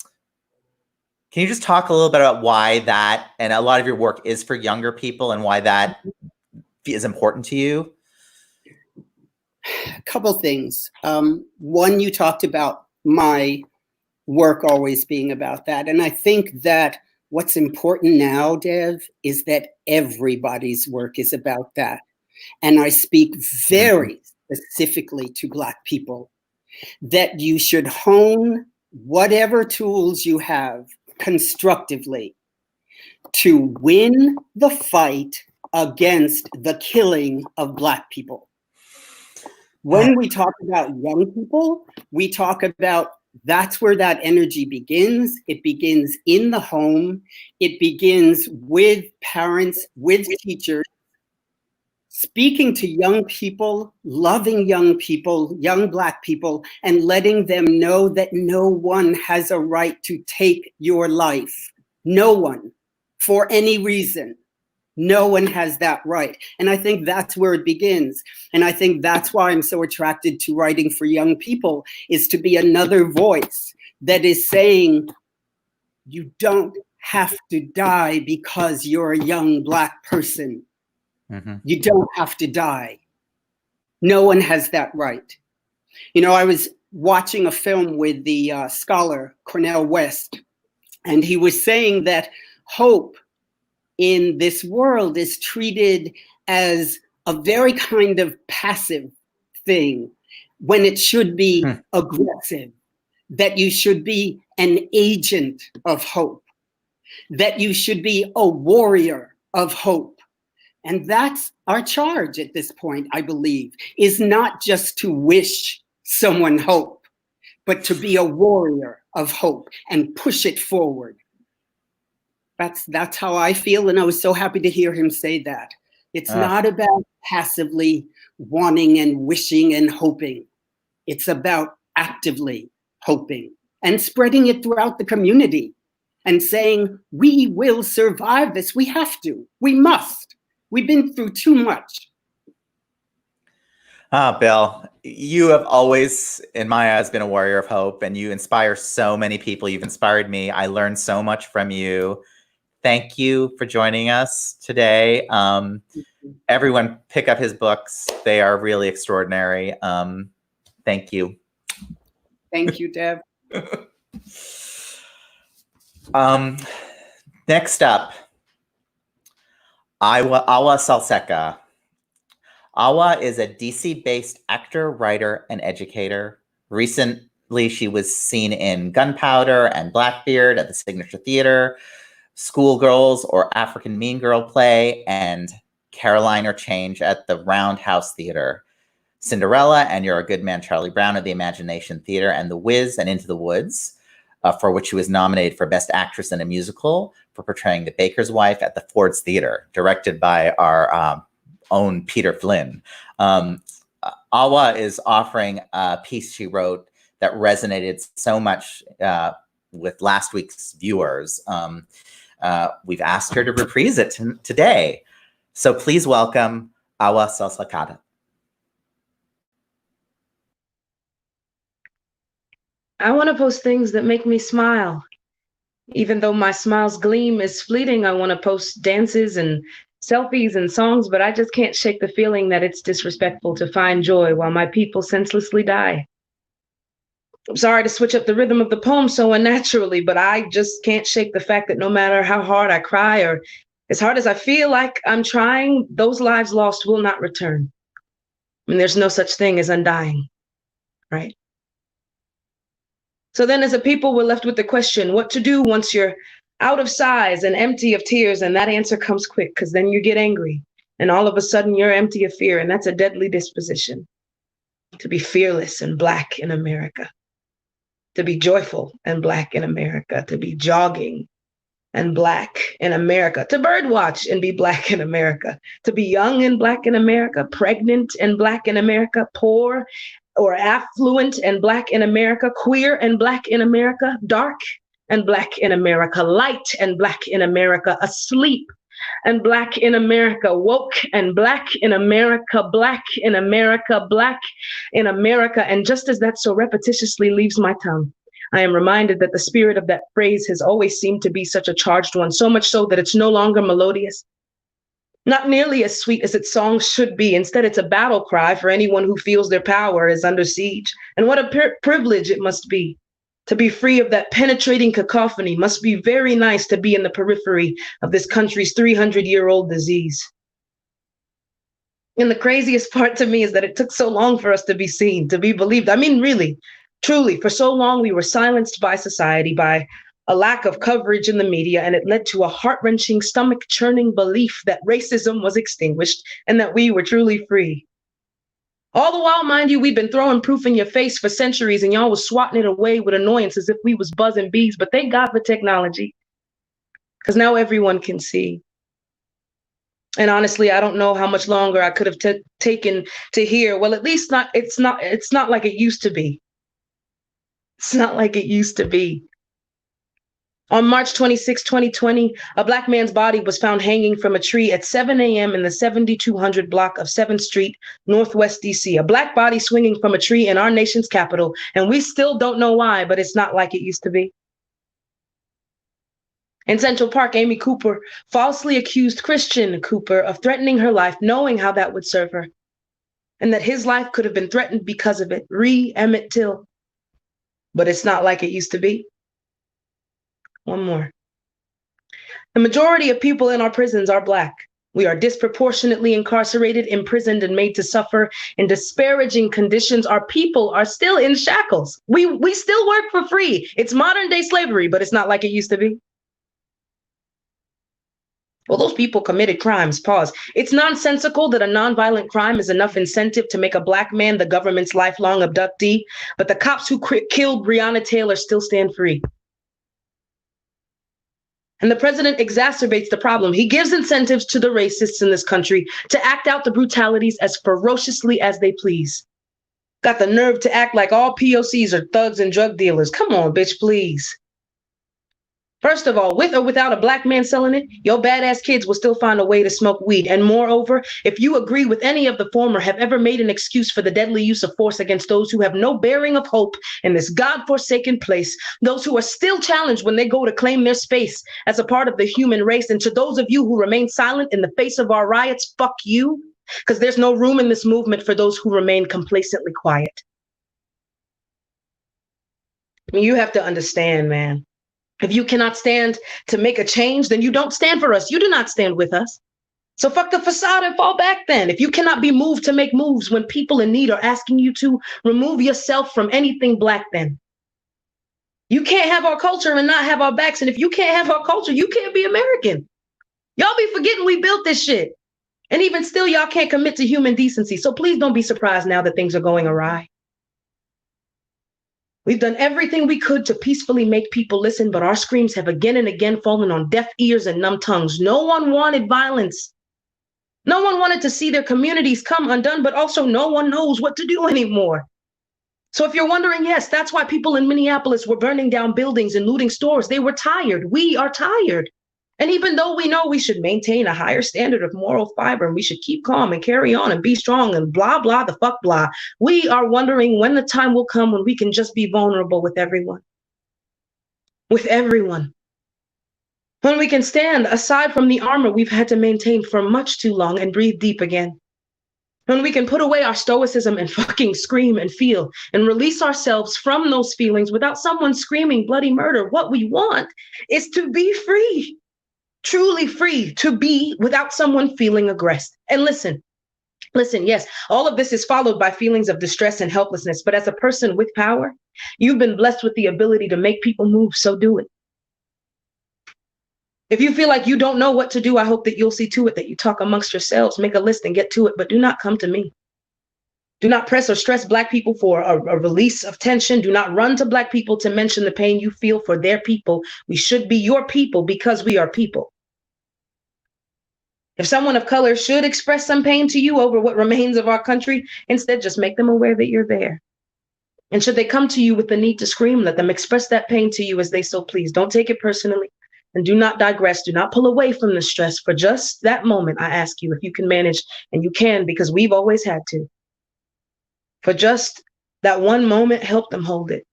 you just talk a little bit about why that, and a lot of your work is for younger people, and why that is important to you? A couple things. One, you talked about my work always being about that. And I think that what's important now, Dev, is that everybody's work is about that. And I speak very specifically to Black people, that you should hone whatever tools you have constructively to win the fight against the killing of Black people. When we talk about young people, we talk about that's where that energy begins. It begins in the home. It begins with parents, with teachers, speaking to young people, loving young people, young Black people, and letting them know that no one has a right to take your life. No one, for any reason. No one has that right. And I think that's where it begins. And I think that's why I'm so attracted to writing for young people, is to be another voice that is saying, you don't have to die because you're a young Black person. Mm-hmm. You don't have to die. No one has that right. You know, I was watching a film with the scholar Cornel West, and he was saying that hope in this world is treated as a very kind of passive thing when it should be aggressive, that you should be an agent of hope, that you should be a warrior of hope. And that's our charge at this point, I believe, is not just to wish someone hope, but to be a warrior of hope and push it forward. That's how I feel, and I was so happy to hear him say that. It's not about passively wanting and wishing and hoping. It's about actively hoping and spreading it throughout the community and saying, we will survive this. We have to. We must. We've been through too much. Bill, you have always, in my eyes, been a warrior of hope, and you inspire so many people. You've inspired me. I learned so much from you. Thank you for joining us today. Everyone pick up his books. They are really extraordinary. Thank you. Thank you, Deb. Next up, Awa Salseka. Awa is a DC-based actor, writer, and educator. Recently, she was seen in Gunpowder and Blackbeard at the Signature Theater, Schoolgirls or African Mean Girl play, and Caroline or Change at the Roundhouse Theater. Cinderella and You're a Good Man, Charlie Brown at the Imagination Theater, and The Wiz and Into the Woods, for which she was nominated for Best Actress in a Musical for portraying the baker's wife at the Ford's Theater, directed by our own Peter Flynn. Awa is offering a piece she wrote that resonated so much with last week's viewers. We've asked her to reprise it today. So please welcome Awa Salseka. I want to post things that make me smile. Even though my smile's gleam is fleeting, I want to post dances and selfies and songs, but I just can't shake the feeling that it's disrespectful to find joy while my people senselessly die. I'm sorry to switch up the rhythm of the poem so unnaturally, but I just can't shake the fact that no matter how hard I cry or as hard as I feel like I'm trying, those lives lost will not return. I mean, there's no such thing as undying, right? So then as a people, we're left with the question, what to do once you're out of size and empty of tears, and that answer comes quick, because then you get angry, and all of a sudden you're empty of fear, and that's a deadly disposition. To be fearless and Black in America. To be joyful and Black in America, to be jogging and Black in America, to birdwatch and be Black in America, to be young and Black in America, pregnant and Black in America, poor or affluent and Black in America, queer and Black in America, dark and Black in America, light and Black in America, asleep and Black in America, woke and Black in America, Black in America, Black in America. And just as that so repetitiously leaves my tongue, I am reminded that the spirit of that phrase has always seemed to be such a charged one, so much so that it's no longer melodious, not nearly as sweet as its song should be. Instead, it's a battle cry for anyone who feels their power is under siege. And what a privilege it must be to be free of that penetrating cacophony. Must be very nice to be in the periphery of this country's 300-year-old disease. And the craziest part to me is that it took so long for us to be seen, to be believed. I mean, really, truly, for so long we were silenced by society, by a lack of coverage in the media, and it led to a heart-wrenching, stomach-churning belief that racism was extinguished and that we were truly free. All the while, mind you, we've been throwing proof in your face for centuries, and y'all was swatting it away with annoyance as if we was buzzing bees, but thank God for technology, because now everyone can see. And honestly, I don't know how much longer I could have taken to hear, well, at least it's not like it used to be. It's not like it used to be. On March 26, 2020, a Black man's body was found hanging from a tree at 7 a.m. in the 7200 block of 7th Street, Northwest DC. A Black body swinging from a tree in our nation's capital, and we still don't know why, but it's not like it used to be. In Central Park, Amy Cooper falsely accused Christian Cooper of threatening her life, knowing how that would serve her, and that his life could have been threatened because of it. Emmett Till. But it's not like it used to be. One more. The majority of people in our prisons are Black. We are disproportionately incarcerated, imprisoned, and made to suffer in disparaging conditions. Our people are still in shackles. We still work for free. It's modern day slavery, but it's not like it used to be. Well, those people committed crimes. Pause. It's nonsensical that a nonviolent crime is enough incentive to make a Black man the government's lifelong abductee, but the cops who killed Breonna Taylor still stand free. And the president exacerbates the problem. He gives incentives to the racists in this country to act out the brutalities as ferociously as they please. Got the nerve to act like all POCs are thugs and drug dealers. Come on, bitch, please. First of all, with or without a Black man selling it, your badass kids will still find a way to smoke weed. And moreover, if you agree with any of the former, have ever made an excuse for the deadly use of force against those who have no bearing of hope in this godforsaken place, those who are still challenged when they go to claim their space as a part of the human race, and to those of you who remain silent in the face of our riots, fuck you, because there's no room in this movement for those who remain complacently quiet. I mean, you have to understand, man. If you cannot stand to make a change, then you don't stand for us. You do not stand with us. So fuck the facade and fall back then. If you cannot be moved to make moves when people in need are asking you to, remove yourself from anything Black then. You can't have our culture and not have our backs. And if you can't have our culture, you can't be American. Y'all be forgetting we built this shit. And even still, y'all can't commit to human decency. So please don't be surprised now that things are going awry. We've done everything we could to peacefully make people listen, but our screams have again and again fallen on deaf ears and numb tongues. No one wanted violence. No one wanted to see their communities come undone, but also no one knows what to do anymore. So if you're wondering, yes, that's why people in Minneapolis were burning down buildings and looting stores. They were tired. We are tired. And even though we know we should maintain a higher standard of moral fiber and we should keep calm and carry on and be strong and blah, blah, the fuck blah, we are wondering when the time will come when we can just be vulnerable with everyone. With everyone. When we can stand aside from the armor we've had to maintain for much too long and breathe deep again. When we can put away our stoicism and fucking scream and feel and release ourselves from those feelings without someone screaming bloody murder. What we want is to be free. Truly free to be without someone feeling aggressed. And listen, yes, all of this is followed by feelings of distress and helplessness. But as a person with power, you've been blessed with the ability to make people move, so do it. If you feel like you don't know what to do, I hope that you'll see to it that you talk amongst yourselves, make a list and get to it, but do not come to me. Do not press or stress Black people for a release of tension. Do not run to Black people to mention the pain you feel for their people. We should be your people because we are people. If someone of color should express some pain to you over what remains of our country, instead just make them aware that you're there. And should they come to you with the need to scream, let them express that pain to you as they so please. Don't take it personally and do not digress. Do not pull away from the stress. For just that moment, I ask you if you can manage, and you can because we've always had to. For just that one moment, help them hold it.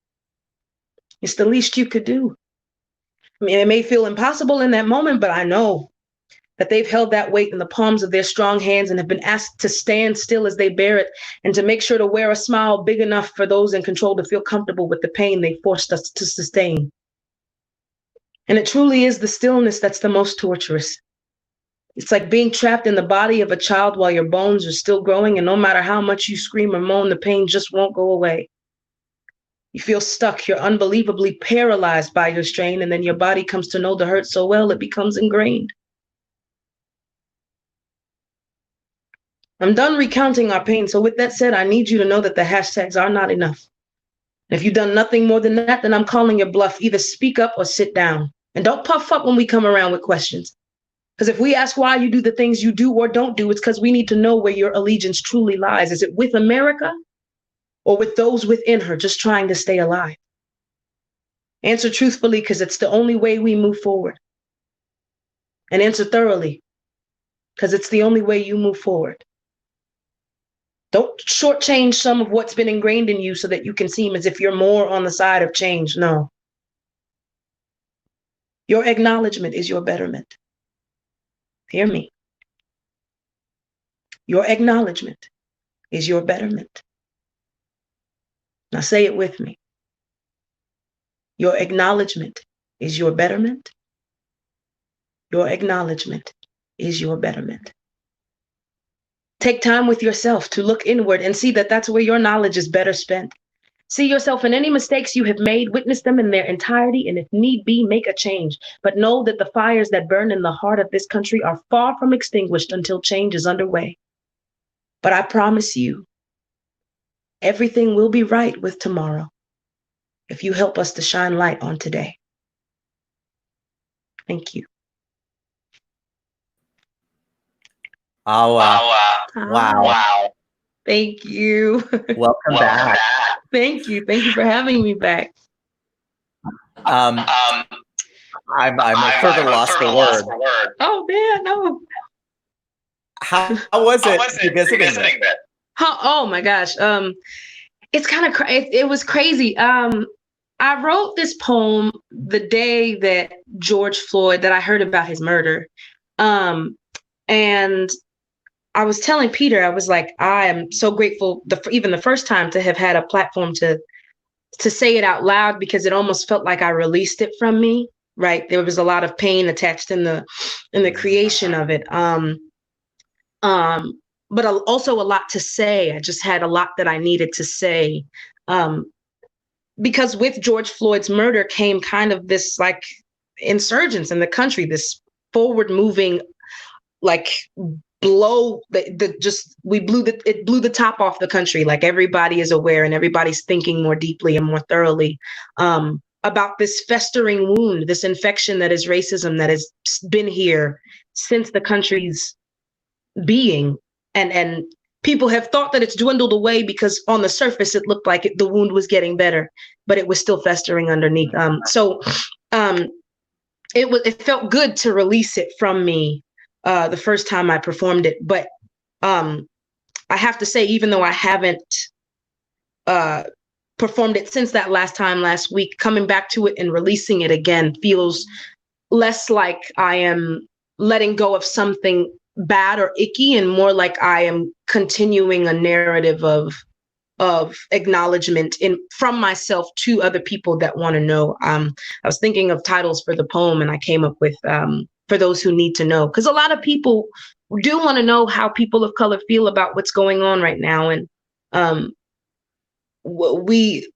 It's the least you could do. I mean, it may feel impossible in that moment, but I know that they've held that weight in the palms of their strong hands and have been asked to stand still as they bear it and to make sure to wear a smile big enough for those in control to feel comfortable with the pain they forced us to sustain. And it truly is the stillness that's the most torturous. It's like being trapped in the body of a child while your bones are still growing, and no matter how much you scream or moan, the pain just won't go away. You feel stuck. You're unbelievably paralyzed by your strain, and then your body comes to know the hurt so well it becomes ingrained. I'm done recounting our pain. So with that said, I need you to know that the hashtags are not enough. And if you've done nothing more than that, then I'm calling your bluff. Either speak up or sit down. And don't puff up when we come around with questions. Because if we ask why you do the things you do or don't do, it's because we need to know where your allegiance truly lies. Is it with America or with those within her just trying to stay alive? Answer truthfully because it's the only way we move forward. And answer thoroughly because it's the only way you move forward. Don't shortchange some of what's been ingrained in you so that you can seem as if you're more on the side of change. No. Your acknowledgement is your betterment. Hear me. Your acknowledgement is your betterment. Now say it with me. Your acknowledgement is your betterment. Your acknowledgement is your betterment. Take time with yourself to look inward and see that that's where your knowledge is better spent. See yourself in any mistakes you have made, witness them in their entirety, and if need be, make a change. But know that the fires that burn in the heart of this country are far from extinguished until change is underway. But I promise you, everything will be right with tomorrow if you help us to shine light on today. Thank you. Wow. Thank you. Welcome back. Thank you. Thank you for having me back. I'm sort of lost the word. Oh man, no. How was it visiting them? Oh my gosh. It's kind of it was crazy. I wrote this poem the day that George Floyd, that I heard about his murder. And I was telling Peter, I was like, I am so grateful even the first time to have had a platform to say it out loud, because it almost felt like I released it from me, right? There was a lot of pain attached in the creation of it. But also a lot to say. I just had a lot that I needed to say. Because with George Floyd's murder came kind of this like insurgence in the country, this forward moving, like blow it blew the top off the country. Like everybody is aware and everybody's thinking more deeply and more thoroughly about this festering wound, this infection that is racism that has been here since the country's being. And people have thought that it's dwindled away because on the surface it looked like the wound was getting better, but it was still festering underneath. It felt good to release it from me the first time I performed it. But I have to say, even though I haven't performed it since that last week, coming back to it and releasing it again feels less like I am letting go of something bad or icky, and more like I am continuing a narrative of acknowledgement from myself to other people that want to know. I was thinking of titles for the poem, and I came up with For Those Who Need to Know, because a lot of people do want to know how people of color feel about what's going on right now. And we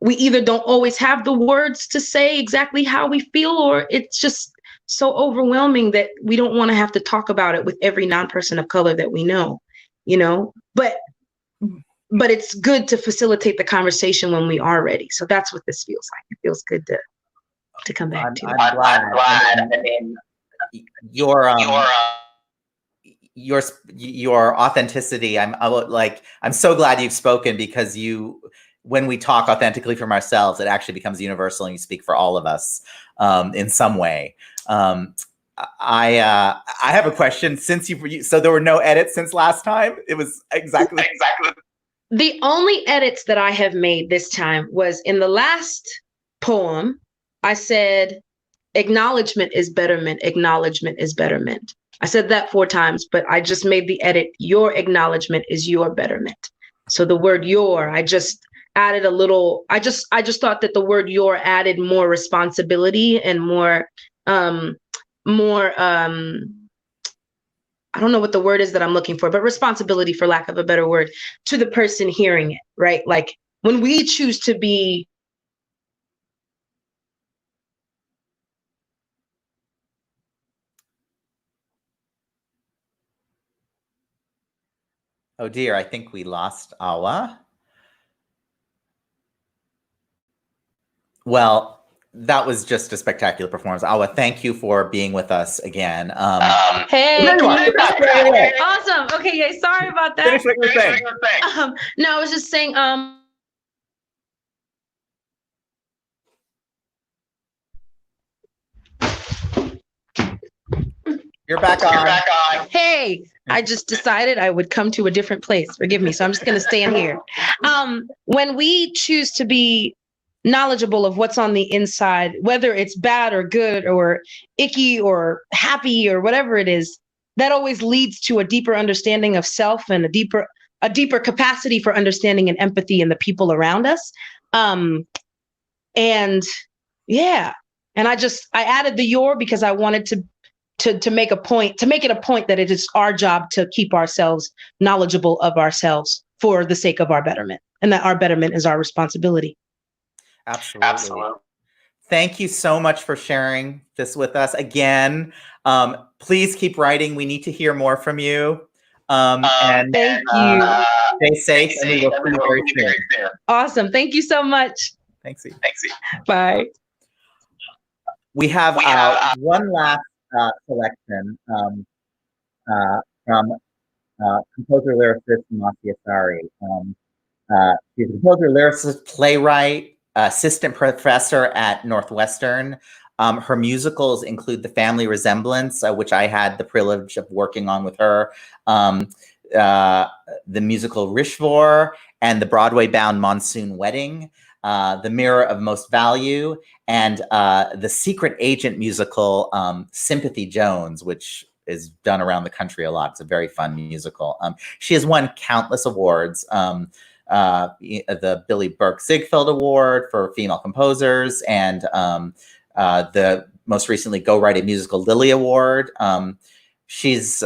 either don't always have the words to say exactly how we feel, or it's just so overwhelming that we don't want to have to talk about it with every non-person of color that we know, but it's good to facilitate the conversation when we are ready. So that's what this feels like. It feels good to come back to. I'm glad. I mean, your authenticity. I'm so glad you've spoken, because when we talk authentically from ourselves, it actually becomes universal, and you speak for all of us in some way. I have a question. So there were no edits since last time? It was exactly. The only edits that I have made this time was in the last poem. I said, acknowledgement is betterment. Acknowledgement is betterment. I said that 4 times, but I just made the edit. Your acknowledgement is your betterment. So the word your, I just added a little, I just thought that the word your added more responsibility and more, I don't know what the word is that I'm looking for, but responsibility, for lack of a better word, to the person hearing it, right? Like when we choose to be. Oh dear, I think we lost Awa. Well, that was just a spectacular performance. Awa, thank you for being with us again. Hey, right awesome. Okay, yeah, sorry about that. Finish what you're saying. No, I was just saying, You're back on. Hey, I just decided I would come to a different place. Forgive me. So I'm just going to stand here. When we choose to be knowledgeable of what's on the inside, whether it's bad or good or icky or happy or whatever it is, that always leads to a deeper understanding of self and a deeper capacity for understanding and empathy in the people around us. And yeah, and I added the your because I wanted to make it a point that it is our job to keep ourselves knowledgeable of ourselves for the sake of our betterment, and that our betterment is our responsibility. Absolutely. Thank you so much for sharing this with us again. Please keep writing. We need to hear more from you. And thank you. Stay safe, and we will see you very soon. Awesome. Thank you so much. Thanks. Bye. We have one last selection from composer lyricist Masi Asari. She's a composer lyricist, playwright, assistant professor at Northwestern. Her musicals include The Family Resemblance, which I had the privilege of working on with her, the musical Rishvor, and the Broadway-bound Monsoon Wedding, The Mirror of Most Value, and the Secret Agent musical, Sympathy Jones, which is done around the country a lot. It's a very fun musical. She has won countless awards. The Billy Burke Ziegfeld Award for Female Composers, and the most recently Go Write a Musical Lily Award. She's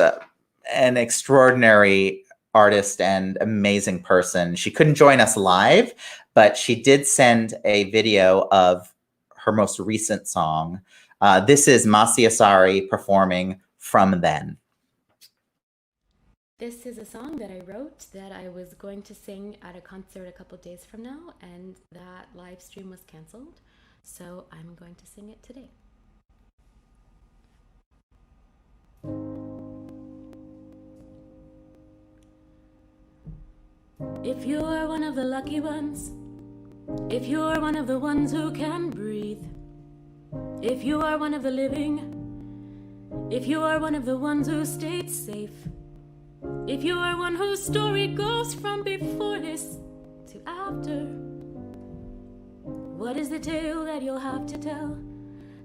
an extraordinary artist and amazing person. She couldn't join us live, but she did send a video of her most recent song. This is Masi Asari performing From Then. This is a song that I wrote that I was going to sing at a concert a couple days from now, and that live stream was canceled, so I'm going to sing it today. If you're one of the lucky ones, if you're one of the ones who can breathe, if you are one of the living, if you are one of the ones who stayed safe, if you are one whose story goes from before this to after, what is the tale that you'll have to tell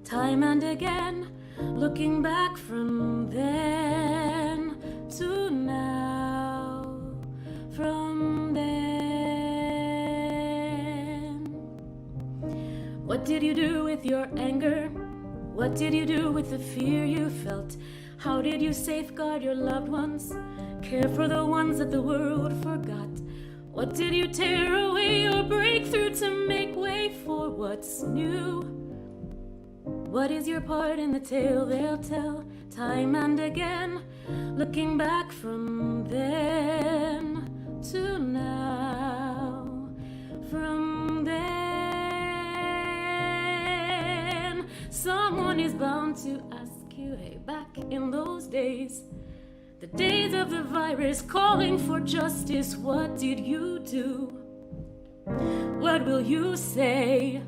time and again, looking back from then to now, from then? What did you do with your anger? What did you do with the fear you felt? How did you safeguard your loved ones? Care for the ones that the world forgot? What did you tear away or break through to make way for what's new? What is your part in the tale they'll tell time and again, looking back from then to now, from then? Someone is bound to ask you, hey, back in those days, the days of the virus calling for justice, what did you do? What will you say?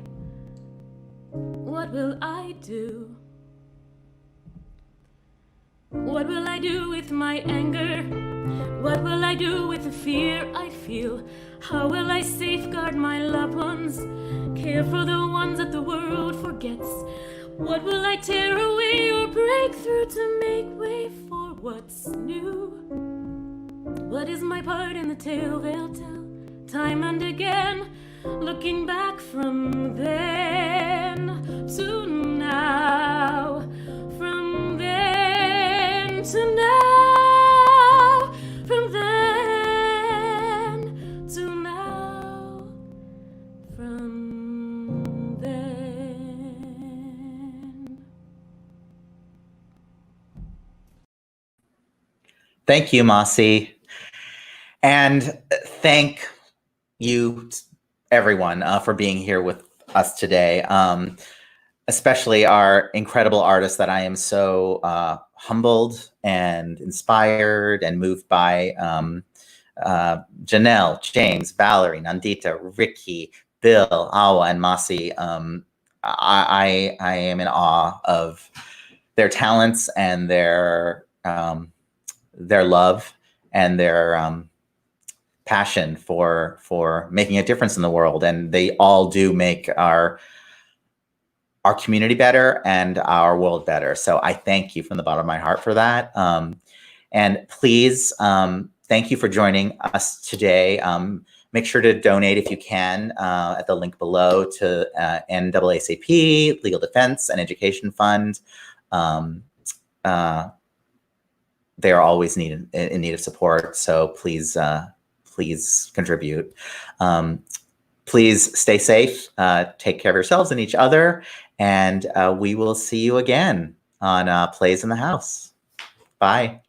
What will I do? What will I do with my anger? What will I do with the fear I feel? How will I safeguard my loved ones? Care for the ones that the world forgets? What will I tear away or break through to make way for what's new? What is my part in the tale they'll tell time and again, looking back from then to now, from then to now, from then to now, from then? Thank you, Masi. And thank you, everyone, for being here with us today, especially our incredible artists that I am so humbled and inspired and moved by. Janelle, James, Valerie, Nandita, Riki, Bill, Awa, and Masi. I am in awe of their talents and their love and their passion for making a difference in the world. And they all do make our community better and our world better. So I thank you from the bottom of my heart for that. And please, thank you for joining us today. Make sure to donate if you can at the link below to NAACP, Legal Defense and Education Fund. They are always in need of support. So please, please contribute. Please stay safe, take care of yourselves and each other, and we will see you again on Plays in the House. Bye.